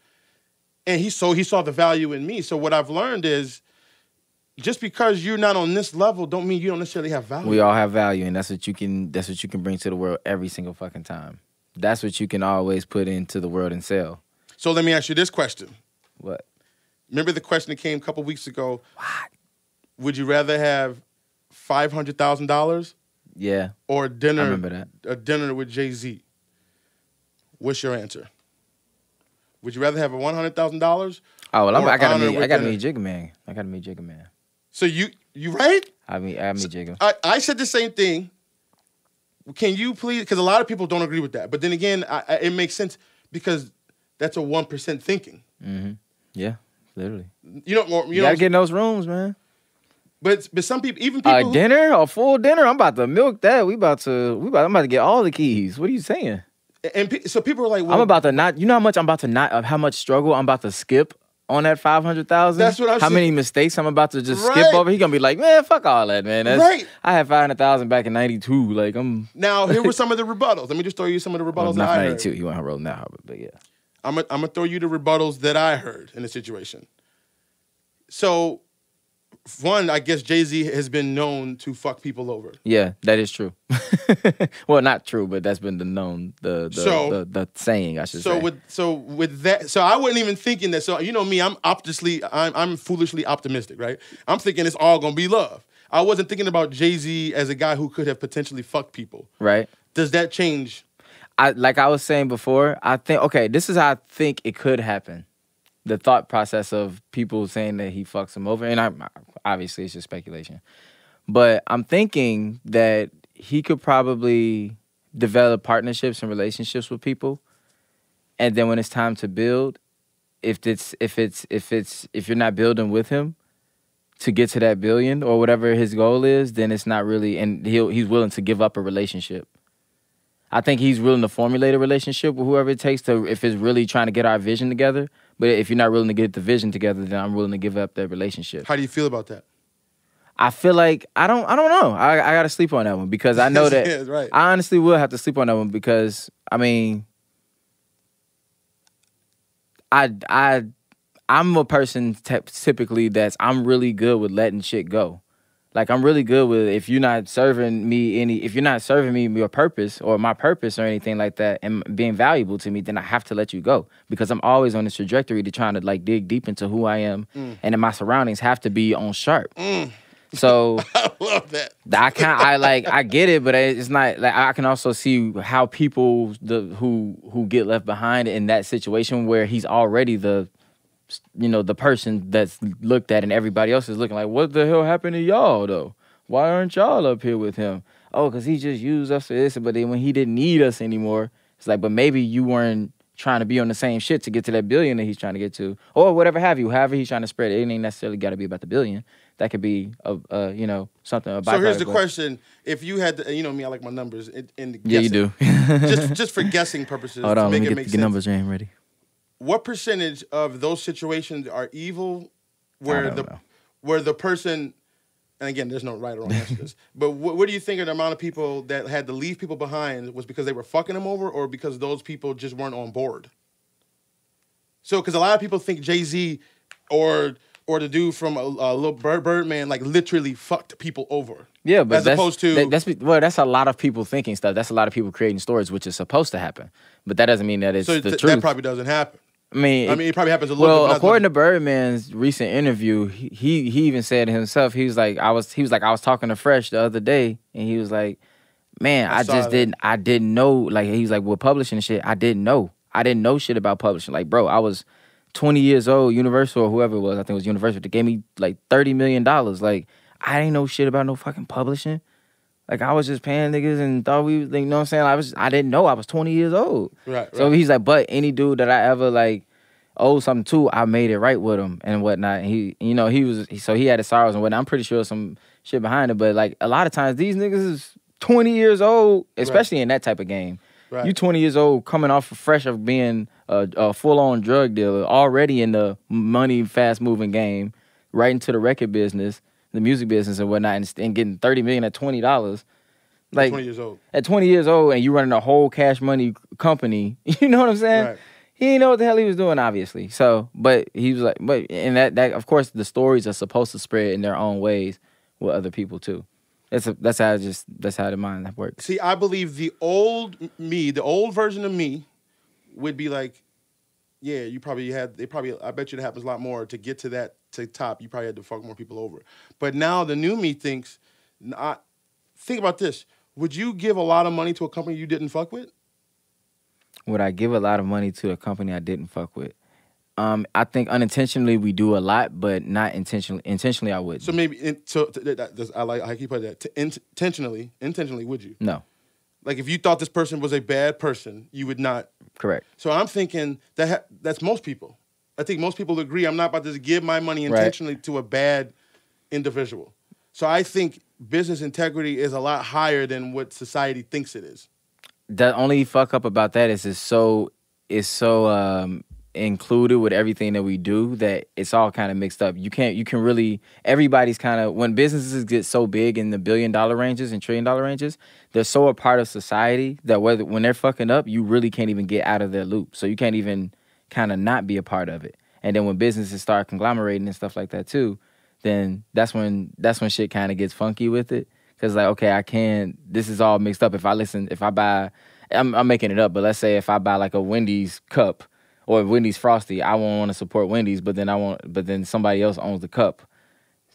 And he saw the value in me. So what I've learned is just because you're not on this level don't mean you don't necessarily have value. We all have value, and that's what you can bring to the world every single fucking time. That's what you can always put into the world and sell. So let me ask you this question. What? Remember the question that came a couple weeks ago? What? Would you rather have $500,000? Yeah. Or dinner? I remember that. A dinner with Jay-Z. What's your answer? Would you rather have a $100,000? Oh well, I gotta meet Jigga Man. I gotta meet Jigga Man. So you right? I meet Jigga. I said the same thing. Can you please? Because a lot of people don't agree with that. But then again, it makes sense because that's a 1% thinking. Yeah, literally. You gotta get in those rooms, man. But some people, even people, dinner, a full dinner. I'm about to milk that. I'm about to get all the keys. What are you saying? And so people are like, well, I'm about to not. You know how much struggle I'm about to skip on that 500,000. That's what I'm saying. How many mistakes I'm about to just skip over. He gonna be like, man, fuck all that, man. Right. I had 500,000 back in '92. Like I'm. Now here were some of the rebuttals. Let me just throw you some of the rebuttals that I heard. 92. You want to roll now, but yeah. I'm gonna throw you the rebuttals that I heard in the situation. So, one, I guess Jay-Z has been known to fuck people over. Yeah, that is true. Well, not true, but that's been the saying, I should say. With that, so I wasn't even thinking that. So you know me, I'm foolishly optimistic, right? I'm thinking it's all gonna be love. I wasn't thinking about Jay-Z as a guy who could have potentially fucked people. Right. Does that change? Like I was saying before, I think, okay, this is how I think it could happen. The thought process of people saying that he fucks them over, and obviously it's just speculation. But I'm thinking that he could probably develop partnerships and relationships with people, and then when it's time to build, if you're not building with him to get to that billion or whatever his goal is, then it's not really, and he's willing to give up a relationship. I think he's willing to formulate a relationship with whoever it takes to, if it's really trying to get our vision together. But if you're not willing to get the vision together, then I'm willing to give up that relationship. How do you feel about that? I feel like I don't know. I got to sleep on that one because I know that yeah, right. I honestly will have to sleep on that one because I mean, I'm a person typically I'm really good with letting shit go. Like, I'm really good with if you're not serving me your purpose or my purpose or anything like that and being valuable to me, then I have to let you go because I'm always on this trajectory to trying to like dig deep into who I am and then my surroundings have to be on sharp. So I love that. I get it, but it's not like I can also see how people who get left behind in that situation where he's already the person that's looked at and everybody else is looking like, what the hell happened to y'all though? Why aren't y'all up here with him? Oh, because he just used us for this, but then when he didn't need us anymore, it's like, but maybe you weren't trying to be on the same shit to get to that billion that he's trying to get to, or whatever have you. However he's trying to spread it, it ain't necessarily got to be about the billion. That could be something about. So here's the question: if you had to, me, I like my numbers. Yeah, you do. just for guessing purposes. Hold on, to let make me it make get the sense. numbers ain't ready. What percentage of those situations are evil, where the person, and again, there's no right or wrong answer to this, but what do you think of the amount of people that had to leave people behind was because they were fucking them over, or because those people just weren't on board? So, because a lot of people think Jay-Z or the dude from Lil Birdman like literally fucked people over. Yeah, but as opposed to that's a lot of people thinking stuff. That's a lot of people creating stories, which is supposed to happen. But that doesn't mean that it's the truth. That probably doesn't happen. I mean, it probably happens a little bit. Well, according to Birdman's recent interview, he even said himself, he was like, I was talking to Fresh the other day, and he was like, man, I didn't know. Like, he was like, with publishing and shit, I didn't know shit about publishing. Like, bro, I was 20 years old, Universal or whoever it was, I think it was Universal, they gave me like $30 million. Like, I didn't know shit about no fucking publishing. Like, I was just paying niggas and thought we, you know what I'm saying? I didn't know I was 20 years old. Right. So he's like, but any dude that I ever like owe something to, I made it right with him and whatnot. And he had his sorrows and whatnot. I'm pretty sure some shit behind it. But like a lot of times these niggas is 20 years old, especially in that type of game. Right. You 20 years old coming off fresh of being a full-on drug dealer, already in the money, fast-moving game, right into the record business, the music business and whatnot, and getting $30 million at $20. Like, 20 years old. At 20 years old, and you running a whole cash money company. You know what I'm saying? Right. He didn't know what the hell he was doing, obviously. So, but he was like, and that of course, the stories are supposed to spread in their own ways with other people too. That's how the mind works. See, I believe the old version of me would be like, yeah, I bet you it happens a lot more to get to top. You probably had to fuck more people over. But now the new me thinks, think about this. Would you give a lot of money to a company you didn't fuck with? Would I give a lot of money to a company I didn't fuck with? I think unintentionally we do a lot, but not intentionally. Intentionally, I wouldn't. So maybe, I like how you put that. Intentionally, would you? No. Like if you thought this person was a bad person, you would not. Correct. So I'm thinking that's most people. I think most people agree. I'm not about to give my money intentionally to a bad individual. So I think business integrity is a lot higher than what society thinks it is. The only fuck up about that is it's so included with everything that we do that it's all kind of mixed up. You can really, everybody's kind of, when businesses get so big in the $1 billion ranges and $1 trillion ranges, they're so a part of society that when they're fucking up, you really can't even get out of their loop. So you can't even kind of not be a part of it. And then when businesses start conglomerating and stuff like that too, then that's when shit kind of gets funky with it. Cause like, okay, this is all mixed up. I'm making it up, but let's say if I buy like a Wendy's cup or a Wendy's Frosty, I won't want to support Wendy's, but then somebody else owns the cup.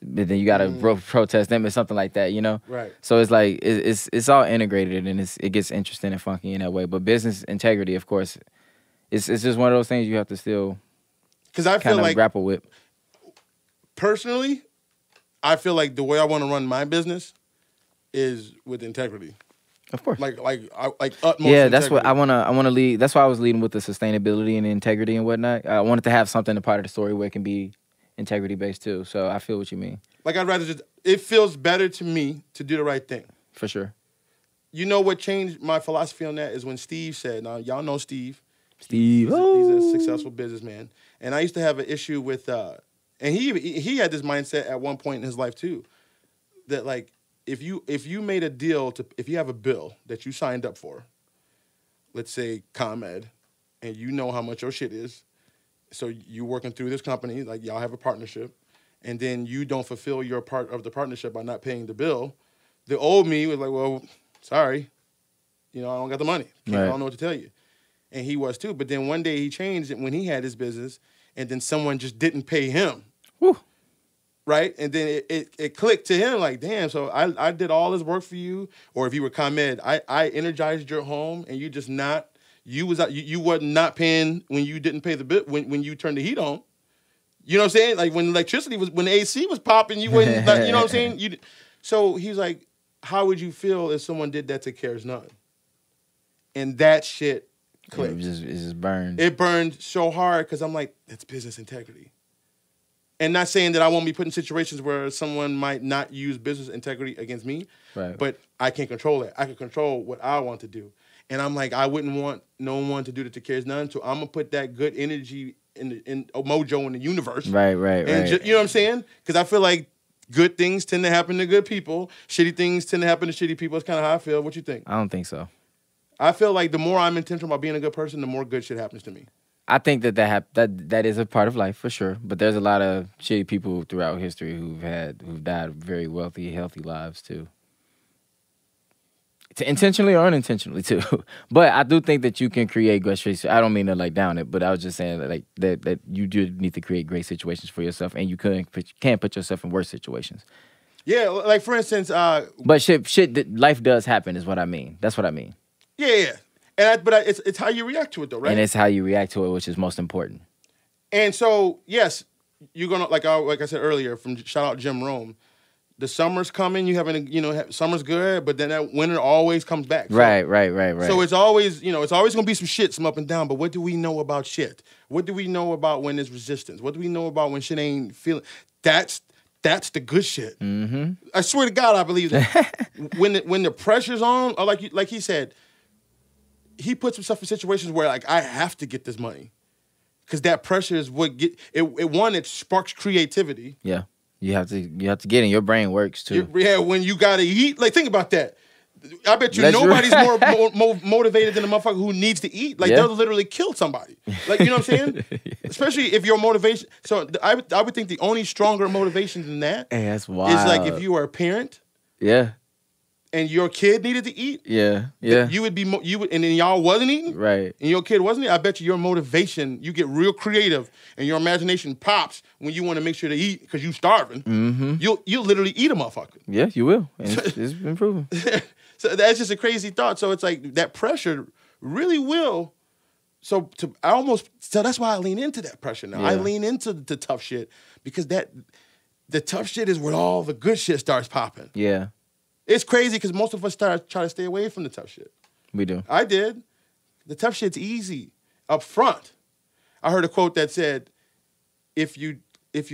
But then you gotta protest them or something like that, you know? Right. So it's like, it's all integrated and it gets interesting and funky in that way. But business integrity, of course, it's just one of those things you have to still kind of grapple with. Personally, I feel like the way I want to run my business is with integrity. Of course. Like utmost yeah, that's integrity. what I wanna lead. That's why I was leading with the sustainability and integrity and whatnot. I wanted to have something a part of the story where it can be integrity based too. So I feel what you mean. Like I'd rather it feels better to me to do the right thing. For sure. You know what changed my philosophy on that is when Steve said, now y'all know Steve. He's a successful businessman. And I used to have an issue with and he had this mindset at one point in his life too, that like if you made a deal if you have a bill that you signed up for, let's say ComEd, and you know how much your shit is, so you working through this company, like y'all have a partnership, and then you don't fulfill your part of the partnership by not paying the bill, the old me was like, well, sorry, I don't got the money. I don't know what to tell you. And he was too. But then one day he changed it when he had his business, and then someone just didn't pay him. Whew. Right? And then it clicked to him like, damn, so I did all this work for you. Or if you were ComEd, I energized your home, and you just not, you wasn't not paying when you didn't pay the bill, when you turned the heat on. You know what I'm saying? Like when when the AC was popping, you wouldn't, like, you know what I'm saying? So he's like, how would you feel if someone did that to CARESNONE? And that shit clicked. It just burned. It burned so hard because I'm like, that's business integrity. And not saying that I won't be put in situations where someone might not use business integrity against me, but I can't control that. I can control what I want to do. And I'm like, I wouldn't want no one to do that to CARESNONE, so I'm going to put that good energy in mojo in the universe. Right. You know what I'm saying? Because I feel like good things tend to happen to good people. Shitty things tend to happen to shitty people. That's kind of how I feel. What you think? I don't think so. I feel like the more I'm intentional about being a good person, the more good shit happens to me. I think that is a part of life for sure. But there's a lot of shitty people throughout history who've died very wealthy, healthy lives too. Intentionally or unintentionally too. But I do think that you can create great situations. I don't mean to like down it, but I was just saying that you do need to create great situations for yourself, and you can put yourself in worse situations. Yeah, like for instance, but life does happen is what I mean. That's what I mean. Yeah. But it's how you react to it though, right? And it's how you react to it, which is most important. And so, yes, you're gonna like I said earlier, shout out Jim Rome. The summer's coming. You having summer's good, but then that winter always comes back. So, right. So it's always gonna be some up and down. But what do we know about shit? What do we know about when there's resistance? What do we know about when shit ain't feeling? That's the good shit. Mm-hmm. I swear to God, I believe that. when the pressure's on, or like he said, he puts himself in situations where like I have to get this money, because that pressure is what it sparks creativity. Yeah. You have to get in. Your brain works too. When you gotta eat, like think about that. I bet you nobody's more motivated than a motherfucker who needs to eat. Like they'll literally kill somebody. Like, you know what I'm saying? Especially if your motivation. So I would think the only stronger motivation than that that's wild. is like if you are a parent. Yeah. And your kid needed to eat. Yeah. You would and then y'all wasn't eating. Right. And your kid wasn't eating. I bet you your motivation, you get real creative, and your imagination pops when you want to make sure to eat because you starving. Mm-hmm. You'll literally eat a motherfucker. Yeah, you will. And it's been proven. So that's just a crazy thought. So it's like that pressure really will. So that's why I lean into that pressure now. Yeah. I lean into the tough shit because the tough shit is where all the good shit starts popping. Yeah. It's crazy because most of us try to stay away from the tough shit. We do. I did. The tough shit's easy up front. I heard a quote that said, if you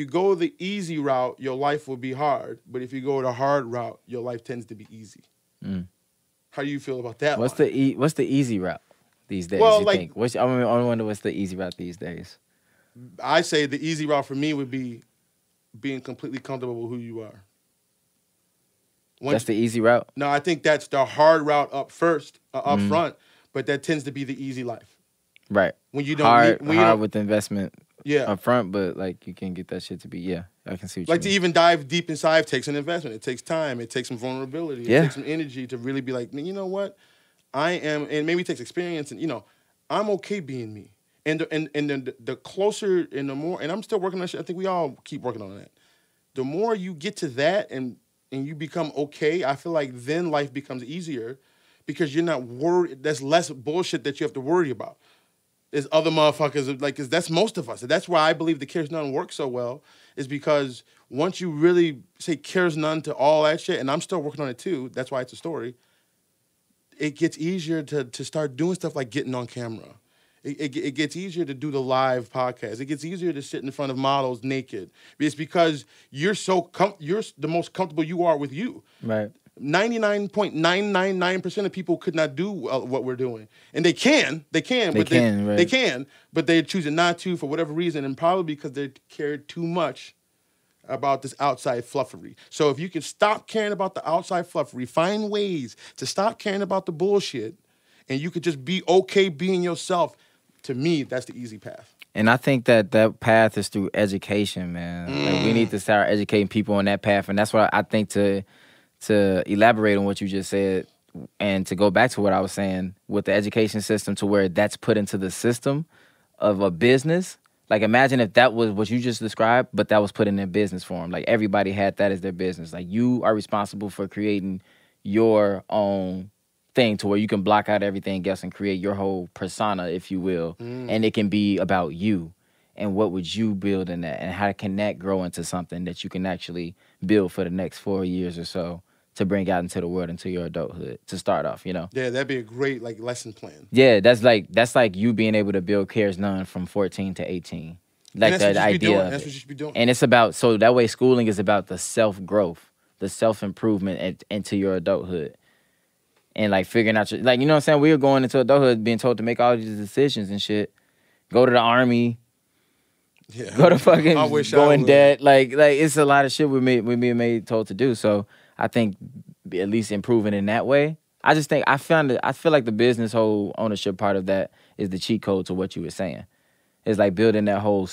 go the easy route, your life will be hard. But if you go the hard route, your life tends to be easy. Mm. How do you feel about that? What's the easy route these days? Well, you think? I wonder what's the easy route these days. I say the easy route for me would be being completely comfortable with who you are. That's the easy route? No, I think that's the hard route up front, but that tends to be the easy life. Right. When you don't hard with investment up front, but like you can get that shit to be, I can see what you mean. To even dive deep inside takes an investment. It takes time. It takes some vulnerability. It takes some energy to really be like, you know what? I am, and maybe it takes experience, and I'm okay being me. And the closer and the more, and I'm still working on that shit. I think we all keep working on that. The more you get to that and you become okay, I feel like then life becomes easier because you're not worried. There's less bullshit that you have to worry about. There's other motherfuckers, cause that's most of us. And that's why I believe the CARESNONE works so well, is because once you really say CARESNONE to all that shit, and I'm still working on it too, that's why it's a story, it gets easier to start doing stuff like getting on camera. It gets easier to do the live podcast. It gets easier to sit in front of models naked. It's because you're you're the most comfortable you are with you. Right. 99.999% of people could not do what we're doing, and they can, but they're choosing not to for whatever reason, and probably because they care too much about this outside fluffery. So if you can stop caring about the outside fluffery, find ways to stop caring about the bullshit, and you could just be okay being yourself. To me, that's the easy path. And I think that path is through education, man. Like we need to start educating people on that path. And that's what I think to elaborate on what you just said and to go back to what I was saying with the education system to where that's put into the system of a business. Like imagine if that was what you just described, but that was put in their business form. Like everybody had that as their business. Like you are responsible for creating your own thing to where you can block out everything else and create your whole persona, if you will. And it can be about you. And what would you build in that? And how can that grow into something that you can actually build for the next 4 years or so to bring out into the world, into your adulthood, to start off, you know? Yeah, that'd be a great like lesson plan. Yeah, that's like you being able to build CARESNONE from 14 to 18. Like the idea. That's what you should be doing. And it's about, so that way schooling is about the self-growth, the self-improvement into your adulthood. And like figuring out, like, you know what I'm saying? We were going into adulthood being told to make all these decisions and shit. Go to the army. Yeah. Go to fucking, go in debt. Like it's a lot of shit we're being made told to do. So I think at least improving in that way. I feel like the business whole ownership part of that is the cheat code to what you were saying. It's like building that whole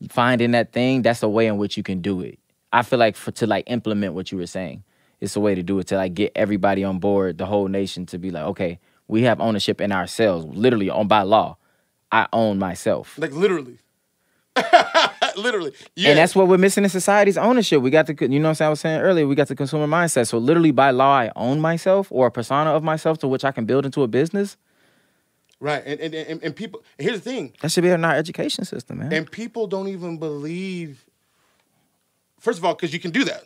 finding that thing. That's a way in which you can do it. I feel like to like implement what you were saying. It's a way to do it to like get everybody on board, the whole nation to be like, okay, we have ownership in ourselves, literally by law. I own myself. Like literally. Literally. Yeah. And that's what we're missing in society's ownership. We got you know what I was saying earlier, we got the consumer mindset. So literally by law, I own myself or a persona of myself to which I can build into a business. Right. And people, here's the thing. That should be in our education system, man. And people don't even believe, first of all, because you can do that.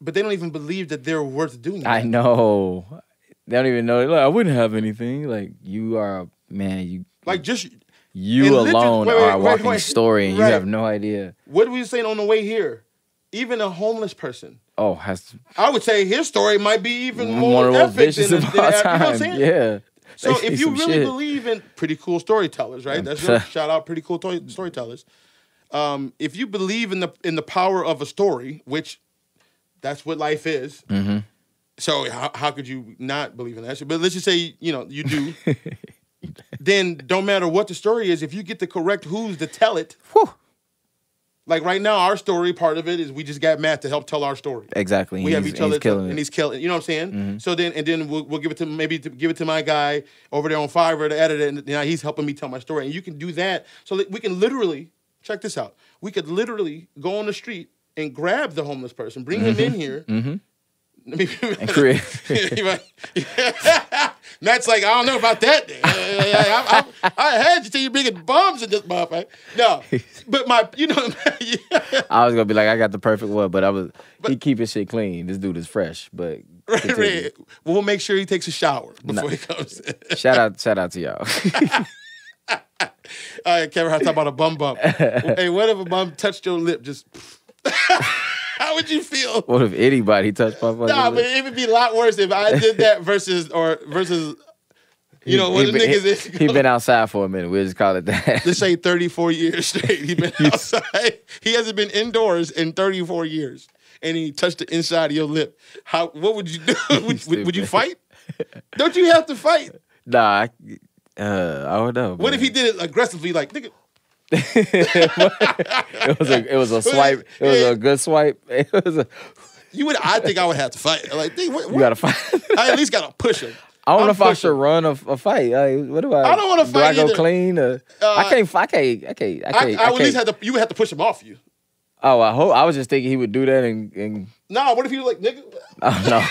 But they don't even believe that they're worth doing that. I know. They don't even know. Like, I wouldn't have anything. Like, you are, man, you... Like, just... You alone are a walking story, and you have no idea. What were you saying on the way here? Even a homeless person. Oh, I would say his story might be even more epic than of all time. You know what I'm saying? Yeah. So if you really believe in pretty cool storytellers, right? That's your shout out, pretty cool storytellers. If you believe in the power of a story, which... That's what life is. Mm-hmm. So how could you not believe in that shit? But let's just say, you know, you do. Then don't matter what the story is, if you get the correct who's to tell it. Whew. Like right now, our story, part of it is we just got Matt to help tell our story. Exactly. We have each other and he's killing. You know what I'm saying? Mm-hmm. So then we'll give it to give it to my guy over there on Fiverr to edit it, and now he's helping me tell my story. And you can do that. So that we can literally, check this out. We could literally go on the street and grab the homeless person, bring him in here. Mm-hmm. And create. Matt's like, I don't know about that. I had you till you bringing bums in this motherfucker. No, but you know. I was gonna be like, I got the perfect one, but he keep his shit clean. This dude is fresh, but right. We'll make sure he takes a shower before he comes in. Shout out to y'all. All right, Kevin, I talk about a bum bump. Hey, what if a bum touched your lip? Just. How would you feel? What if anybody touched my fucking Nah, but it would be a lot worse if I did that versus you know, what the niggas is. He been outside for a minute. We'll just call it that. Let's say 34 years straight. He been outside. He hasn't been indoors in 34 years. And he touched the inside of your lip. What would you do? Would you fight? Don't you have to fight? Nah, I don't know. What if he did it aggressively, like, nigga? It was a swipe. It was a good swipe. It was a. I think I would have to fight. Like, you gotta fight. I at least gotta push him. I don't know if I should run a fight. What do I? I don't want to fight. Do I go clean? I can't. I would at least have to. You would have to push him off you. Oh, I hope. I was just thinking he would do that and. Nah, what if he was like, nigga? Oh no.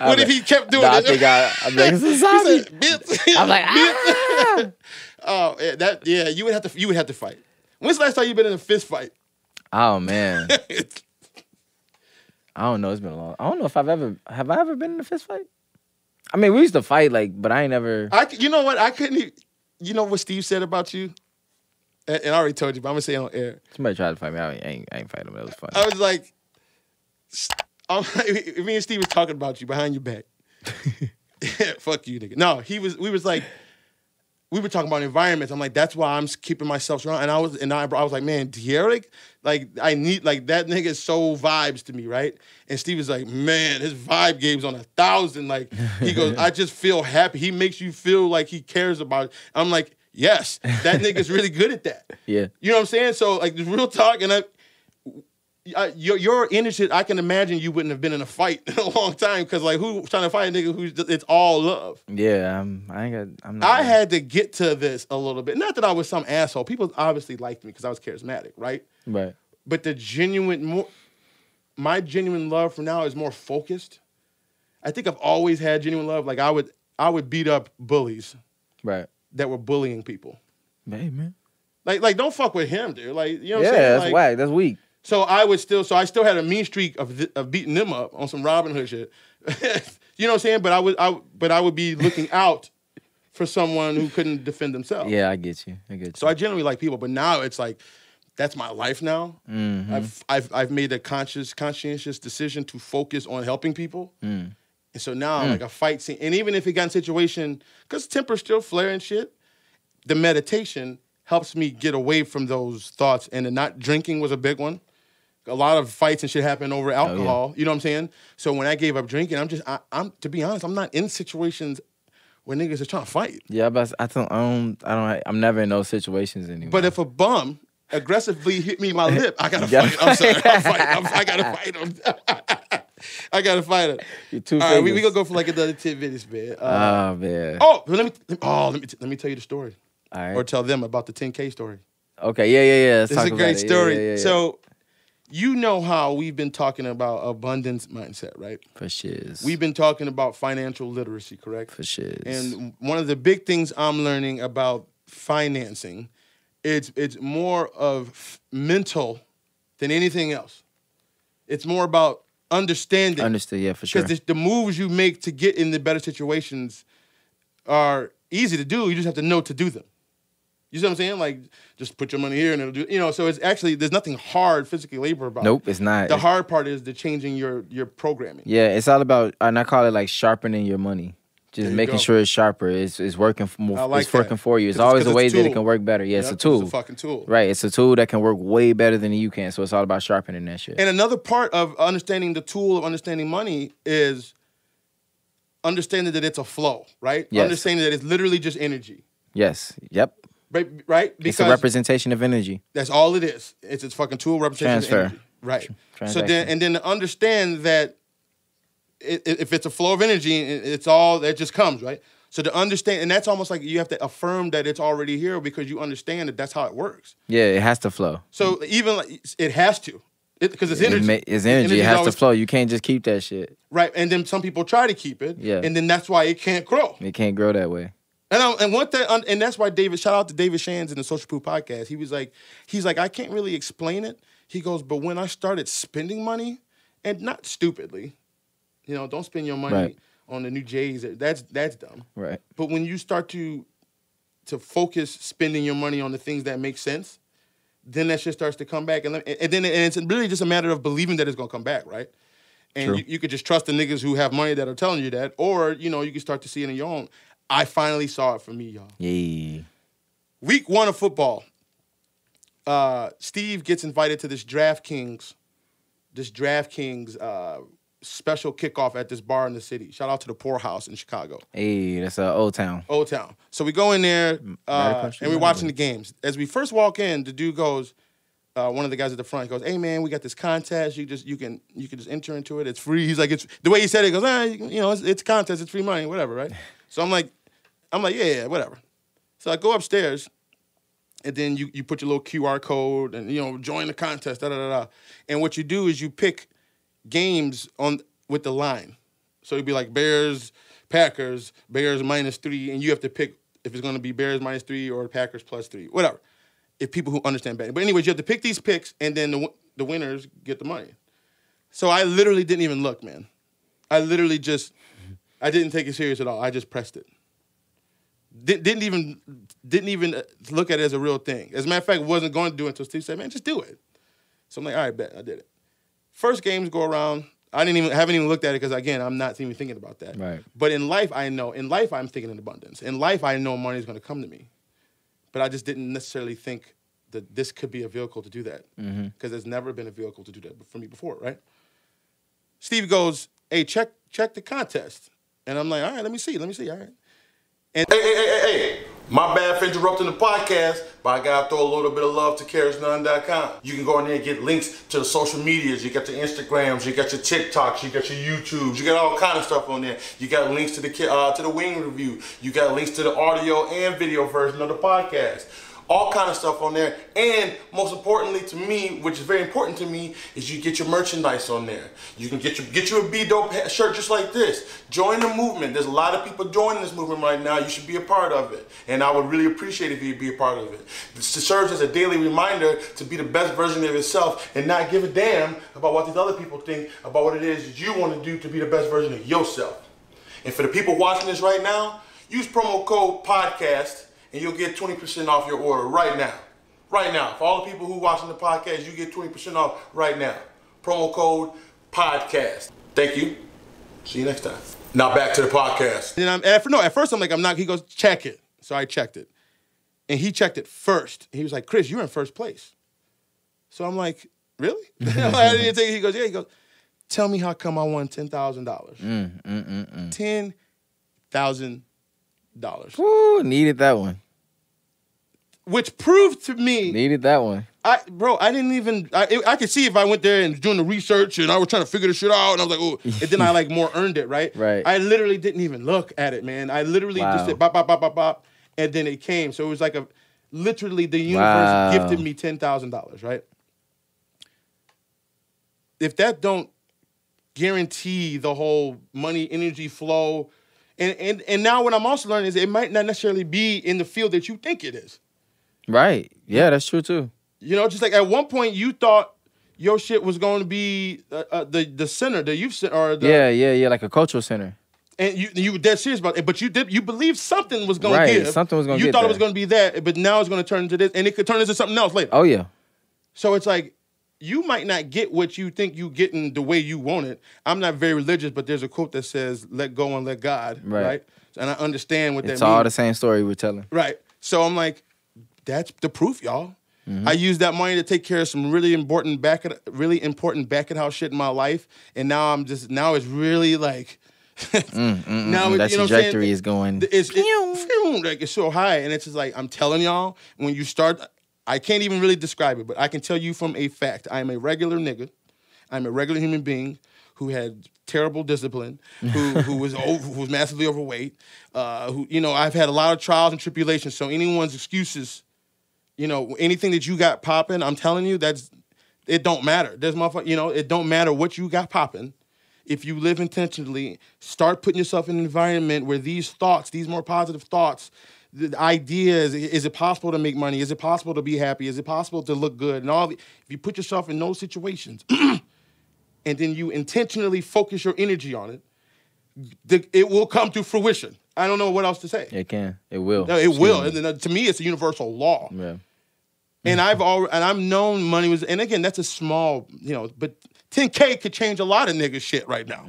What if he kept doing it? I think I'm like, this is zombie. I'm like, ah. Oh, yeah, you would have to fight. When's the last time you been in a fist fight? Oh man. I don't know. It's been a long. I don't know if have I ever been in a fist fight? I mean, we used to fight, like, but I ain't never. You know what? I couldn't even, you know what Steve said about you? And I already told you, but I'm gonna say it on air. Somebody tried to fight me. I ain't fighting him. It was funny. I was like, me and Steve was talking about you behind your back. Fuck you, nigga. No, we were talking about environments. I'm like, that's why I'm keeping myself strong. And I was like, man, Derek, like, I need, like, that nigga is so vibes to me, right? And Steve was like, man, his vibe game's on 1,000. Like, he goes, I just feel happy. He makes you feel like he cares about it. I'm like, Yes, that nigga's really good at that. Yeah. You know what I'm saying? So like the real talk, and your energy, I can imagine you wouldn't have been in a fight in a long time because like who's trying to fight a nigga who's it's all love. Yeah, I'm not. I had to get to this a little bit. Not that I was some asshole. People obviously liked me because I was charismatic, right? Right. But my genuine love for now is more focused. I think I've always had genuine love. Like I would beat up bullies, right, that were bullying people. Hey man, like don't fuck with him, dude. Like you know what I'm saying? Yeah, that's like, whack. That's weak. So I still had a mean streak of beating them up on some Robin Hood shit. You know what I'm saying? But I would be looking out for someone who couldn't defend themselves. Yeah, I get you. So I generally like people, but now it's like that's my life now. Mm-hmm. I've made a conscientious decision to focus on helping people. And so now like a fight scene, and even if it got in a situation, because temper's still flaring shit, the meditation helps me get away from those thoughts. And the not drinking was a big one. A lot of fights and shit happen over alcohol. Oh, yeah. You know what I'm saying? So when I gave up drinking, I'm to be honest, I'm not in situations where niggas are trying to fight. Yeah, but I'm never in those situations anymore. But if a bum aggressively hit me in my lip, I gotta fight. I'm sorry, I gotta fight him. I gotta fight him. You're too. All right, we gonna go for like another 10 minutes, man. Oh man. Oh, let me tell you the story. All right. Or tell them about the 10K story. Okay, yeah. Let's this is a great story. Yeah. So, you know how we've been talking about abundance mindset, right? For shiz. We've been talking about financial literacy, correct? For shiz. And one of the big things I'm learning about financing, it's more of mental than anything else. It's more about understanding. Understood, yeah, for sure. Because the moves you make to get in the better situations are easy to do. You just have to know to do them. You see what I'm saying? Like, just put your money here and it'll do, so it's actually, there's nothing hard physically labor about it. Nope, it's not. The hard part is the changing your programming. Yeah, it's all about, and I call it like sharpening your money. Just making sure it's sharper. It's working for more. Like it's working for you. It's always a way that it can work better. Yeah, it's a tool. It's a fucking tool. Right. It's a tool that can work way better than you can. So it's all about sharpening that shit. And another part of understanding the tool of understanding money is understanding that it's a flow, right? Yes. Understanding that it's literally just energy. Yes. Yep. Right? Because it's a representation of energy. That's all it is. It's its fucking tool representation of energy. Right. So then to understand that if it's a flow of energy, it's all that just comes, right? So to understand, and that's almost like you have to affirm that it's already here because you understand that that's how it works. Yeah, it has to flow. So even it has to, because it's energy. It's energy. It has to flow. You can't just keep that shit. Right, and then some people try to keep it. Yeah. And then that's why it can't grow. It can't grow that way. And that's why shout out to David Shands in the Social Proof podcast. He's like, I can't really explain it. He goes, but when I started spending money, and not stupidly, don't spend your money on the new J's. That's dumb. Right. But when you start to focus spending your money on the things that make sense, then that shit starts to come back, and it's really just a matter of believing that it's gonna come back, right? And you could just trust the niggas who have money that are telling you that, or you can start to see it in your own. I finally saw it for me, y'all. Yeah. Week 1 of football. Steve gets invited to this DraftKings special kickoff at this bar in the city. Shout out to the Poor House in Chicago. Hey, that's Old Town. Old Town. So we go in there and we're watching the games. As we first walk in, the dude goes, one of the guys at the front goes, "Hey man, we got this contest. You can just enter into it. It's free." He's like, "It's the way he said it." He goes, it's a contest. It's free money, whatever, right? So I'm like, yeah, whatever. So I go upstairs, and then you put your little QR code and join the contest. And what you do is you pick games with the line. So it'd be like Bears, Packers, Bears -3, and you have to pick if it's going to be Bears -3 or Packers +3, whatever. If people who understand betting. But anyways, you have to pick these picks, and then the winners get the money. So I literally didn't even look, man. I didn't take it serious at all. I just pressed it. Didn't even look at it as a real thing. As a matter of fact, wasn't going to do it until Steve said, "Man, just do it." So I'm like, all right, bet. I did it. First games go around. Haven't even looked at it because, again, I'm not even thinking about that. Right. But in life, I know. In life, I'm thinking in abundance. In life, I know money is going to come to me. But I just didn't necessarily think that this could be a vehicle to do that. Because there's never been a vehicle to do that for me before, right? Steve goes, "Hey, check the contest." And I'm like, all right, let me see. All right. And Hey. My bad for interrupting the podcast, but I gotta throw a little bit of love to CARESNONE.com. You can go in there and get links to the social medias. You got your Instagrams, you got your TikToks, you got your YouTubes, you got all kind of stuff on there. You got links to the wing review. You got links to the audio and video version of the podcast. All kind of stuff on there. And most importantly to me, which is very important to me, is you get your merchandise on there. You can get you a B-Dope shirt just like this. Join the movement. There's a lot of people joining this movement right now. You should be a part of it. And I would really appreciate if you'd be a part of it. This serves as a daily reminder to be the best version of yourself and not give a damn about what these other people think about what it is that you want to do to be the best version of yourself. And for the people watching this right now, use promo code PODCAST and you'll get 20% off your order right now. Right now. For all the people who are watching the podcast, you get 20% off right now. Promo code PODCAST. Thank you. See you next time. Now back to the podcast. And at first I'm like, I'm not. He goes, check it. So I checked it. And he checked it first. He was like, Chris, you're in first place. So I'm like, really? I didn't take it. He goes, yeah. He goes, tell me how come I won $10,000. $10,000. Woo, needed that one. Which proved to me... Needed that one. I didn't even... I could see if I went there and doing the research and I was trying to figure this shit out and I was like, oh... And then I more earned it, right? Right. I literally didn't even look at it, man. I literally just said bop, bop, bop, bop, bop. And then it came. So it was like literally the universe gifted me $10,000, right? If that don't guarantee the whole money, energy flow... And now what I'm also learning is it might not necessarily be in the field that you think it is. Right. Yeah, that's true too. You know, just like at one point you thought your shit was going to be the center, the youth center, or the yeah, like a cultural center. And you were dead serious about it, but you believed something was going to give. Something was going to give. You thought it was going to be that, but now it's going to turn into this, and it could turn into something else later. Oh yeah. So it's like you might not get what you think you getting the way you want it. I'm not very religious, but there's a quote that says, "Let go and let God." Right? And I understand what that means. It's all the same story we're telling. Right. So I'm like, that's the proof, y'all. I used that money to take care of some really important back of the house shit in my life, and now it's really like now that trajectory is going. It's so high, and it's just like I'm telling y'all when you start. I can't even really describe it, but I can tell you from a fact. I am a regular nigga. I'm a regular human being who had terrible discipline, who was massively overweight, I've had a lot of trials and tribulations. So anyone's excuses, anything that you got popping, I'm telling you, it don't matter. There's motherfucker, it don't matter what you got popping. If you live intentionally, start putting yourself in an environment where these thoughts, these more positive thoughts, the ideas, is it possible to make money? Is it possible to be happy? Is it possible to look good? And if you put yourself in those situations, and then you intentionally focus your energy on it, it will come to fruition. I don't know what else to say. It can. It will. No, it will. And then, to me, it's a universal law. Yeah. And I've known money was, and again, that's a small, but 10K could change a lot of niggas shit right now.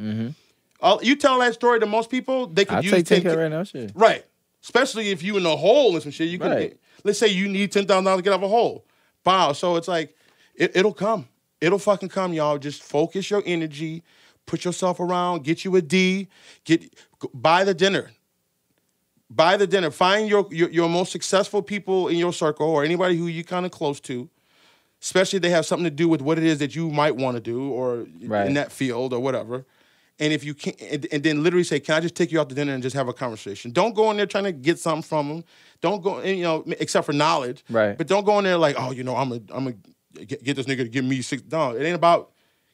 You tell that story to most people, they could use 10K right now, shit. Right. Especially if you in a hole and some shit. You can, let's say you need $10,000 to get out of a hole. Wow. So it's like, it'll come. It'll fucking come, y'all. Just focus your energy, put yourself around, get you a D, buy the dinner. Buy the dinner. Find your most successful people in your circle or anybody who you're kind of close to, especially if they have something to do with what it is that you might want to do or in that field or whatever. And if you can't, and then literally say, can I just take you out to dinner and just have a conversation? Don't go in there trying to get something from them. Don't go, except for knowledge. Right. But don't go in there like, oh, I'm gonna get this nigga to give me $6. No, it ain't about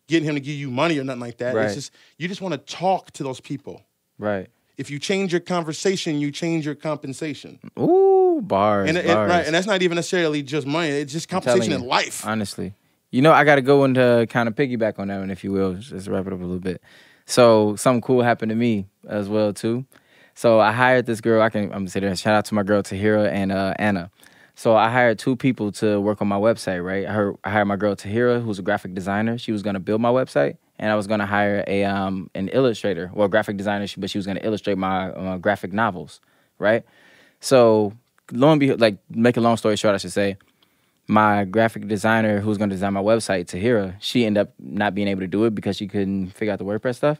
getting him to give you money or nothing like that. Right. It's just, you just want to talk to those people. Right. If you change your conversation, you change your compensation. Ooh, bars. Right. And that's not even necessarily just money. It's just compensation in life. Honestly. I got to go into kind of piggyback on that one, if you will. Just wrap it up a little bit. So something cool happened to me as well, too. So I hired this girl. I'm going to say that. Shout out to my girl, Tahira and Anna. So I hired 2 people to work on my website, right? I hired my girl, Tahira, who's a graphic designer. She was going to build my website. And I was going to hire an illustrator, well, a graphic designer, but she was going to illustrate my graphic novels, right? So lo and behold, make a long story short, I should say, my graphic designer who was going to design my website, Tahira, she ended up not being able to do it because she couldn't figure out the WordPress stuff.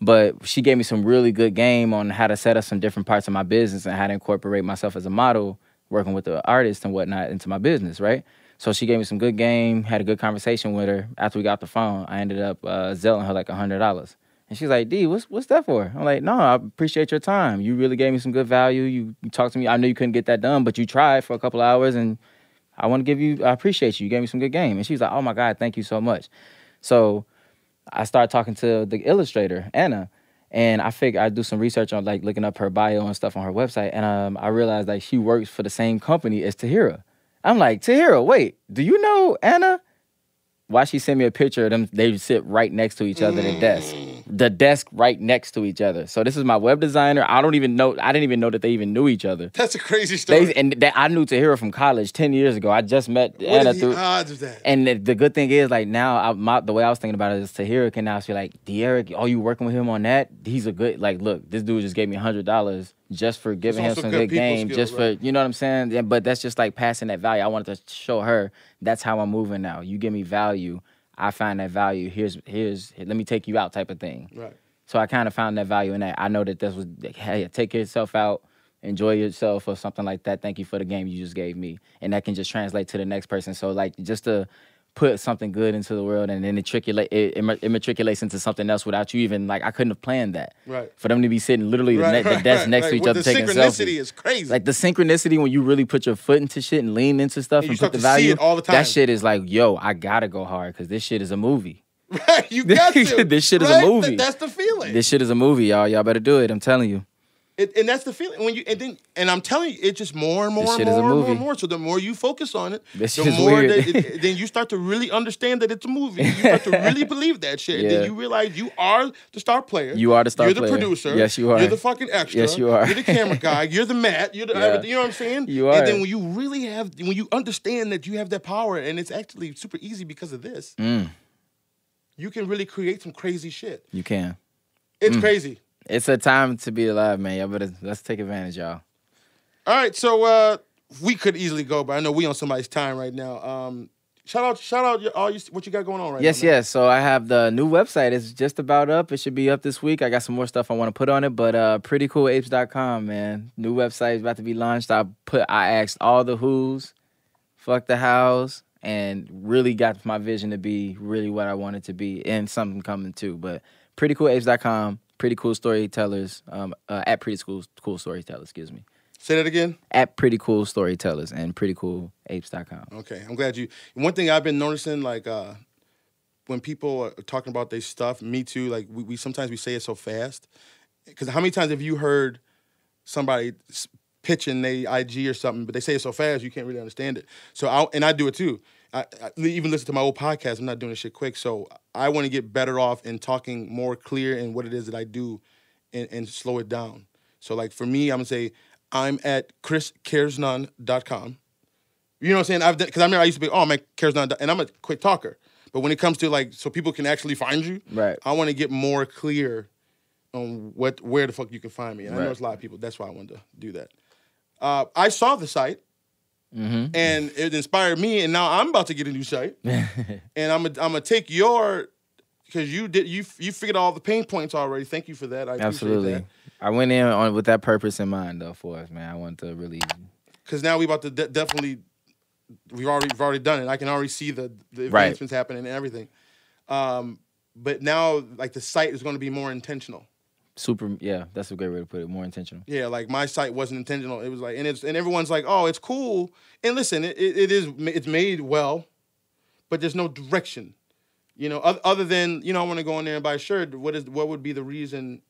But she gave me some really good game on how to set up some different parts of my business and how to incorporate myself as a model, working with the artists and whatnot into my business, right? So she gave me some good game, had a good conversation with her. After we got off the phone, I ended up zelling her like $100. And she's like, D, what's that for? I'm like, no, I appreciate your time. You really gave me some good value. You talked to me. I knew you couldn't get that done, but you tried for a couple of hours, and I appreciate you. You gave me some good game. And she's like, oh my God, thank you so much. So I started talking to the illustrator, Anna, and I figured I'd do some research on like looking up her bio and stuff on her website. And I realized like she works for the same company as Tahira. I'm like, Tahira, wait, do you know Anna? Why she sent me a picture of them, they sit right next to each other at the desk. The desk right next to each other. So this is my web designer. I didn't even know that they even knew each other. That's a crazy story. I knew Tahira from college 10 years ago. I just met Anna through. What are the odds of that? And the good thing is, like now, the way I was thinking about it is Tahira can now be like, De'Eric, oh, you working with him on that? He's a good, like, look, this dude just gave me $100 just for giving him some good game, just for, you know what I'm saying? Yeah, but that's just like passing that value. I wanted to show her that's how I'm moving now. You give me value. I find that value. Here's let me take you out type of thing. Right. So I kind of found that value in that. I know that this was, hey, take yourself out, enjoy yourself or something like that. Thank you for the game you just gave me. And that can just translate to the next person. So like just to put something good into the world and then it matriculates into something else without you even, like, I couldn't have planned that. Right. For them to be sitting literally the desk next to each other taking selfies. The synchronicity is crazy. Like the synchronicity when you really put your foot into shit and lean into stuff and put the value. See it all the time. That shit is like, yo, I gotta go hard because this shit is a movie. Right, you got to. This shit is a movie. That's the feeling. This shit is a movie, y'all. Y'all better do it. I'm telling you. And that's the feeling when and I'm telling you, it's just more and more This and shit is a more and movie. more. So the more you focus on it, This the shit is more weird. then you start to really understand that it's a movie. You start to really believe that shit. Yeah. Then you realize you are the star player. You are the star player. player. You're the producer. Yes, you are. You're the fucking extra. Yes, you are. You're the camera guy. You're the Matt. You're the everything. You know what I'm saying? You are. And then when you understand that you have that power, and it's actually super easy because of this, you can really create some crazy shit. You can. It's crazy. It's a time to be alive, man. Y'all better let's take advantage, y'all. All right, so we could easily go, but I know we on somebody's time right now. Shout out what you got going on right now. Yes. So I have the new website. It's just about up. It should be up this week. I got some more stuff I want to put on it, but prettycoolapes.com, man. New website is about to be launched. I asked all the who's, fuck the hows, and really got my vision to be really what I want it to be, and something coming too. But prettycoolapes.com, pretty cool storytellers, at pretty cool storytellers, excuse me. Say that again? At Pretty Cool Storytellers and prettycoolapes.com. Okay, I'm glad you. One thing I've been noticing, like, when people are talking about their stuff, me too, like, we sometimes we say it so fast. Because how many times have you heard somebody pitching their IG or something, but they say it so fast you can't really understand it? So, I do it too. I even listen to my old podcast. I'm not doing this shit quick. So I want to get better off in talking more clear in what it is that I do and slow it down. So, like, for me, I'm going to say, I'm at CARESNONE.com. You know what I'm saying? Because I remember I used to be, I'm at CARESNONE, and I'm a quick talker. But when it comes to, like, so people can actually find you, right? I want to get more clear on where the fuck you can find me. And I know there's a lot of people. That's why I wanted to do that. I saw the site, and it inspired me, and now I'm about to get a new site. And I'm gonna take because you figured all the pain points already. Thank you for that. I appreciate that. I went in with that purpose in mind, though, for us, man. I want to really... Because now we about to definitely... We've already done it. I can already see the advancements happening and everything. But now, like, the site is going to be more intentional. Yeah, that's a great way to put it. More intentional. Yeah, like, my site wasn't intentional. It was like... And everyone's like, oh, it's cool. And listen, it's made well, but there's no direction. You know, other than, I want to go in there and buy a shirt, what would be the reason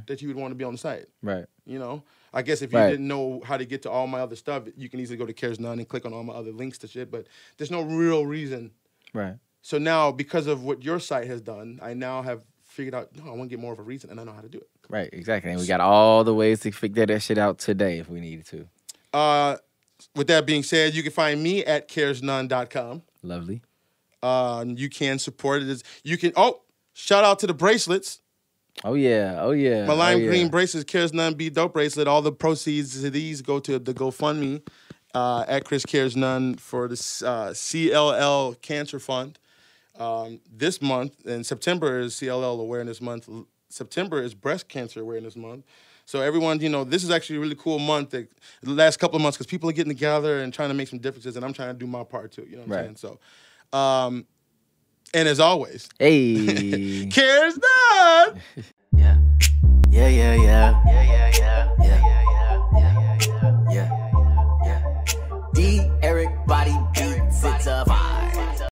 that you would want to be on the site? Right. You know? I guess if you didn't know how to get to all my other stuff, you can easily go to CARESNONE and click on all my other links to shit, but there's no real reason. Right. So now, because of what your site has done, I now have figured out, no, I want to get more of a reason, and I know how to do it. Right, exactly. And we got all the ways to figure that shit out today if we needed to. With that being said, you can find me at CARESNONE.com. Lovely. You can support it. You can shout out to the bracelets. Oh yeah. My lime green bracelets, CARESNONE Be Dope bracelet. All the proceeds of these go to the GoFundMe at Chris CARESNONE for the CLL Cancer Fund. This month in September is CLL Awareness Month. September is Breast Cancer Awareness Month. So everyone, you know, this is actually a really cool month, the last couple of months, because people are getting together and trying to make some differences, and I'm trying to do my part too, you know what I'm saying? So, and as always, hey, CARESNONE! Yeah. Yeah, yeah, yeah. Yeah, yeah, yeah. Yeah.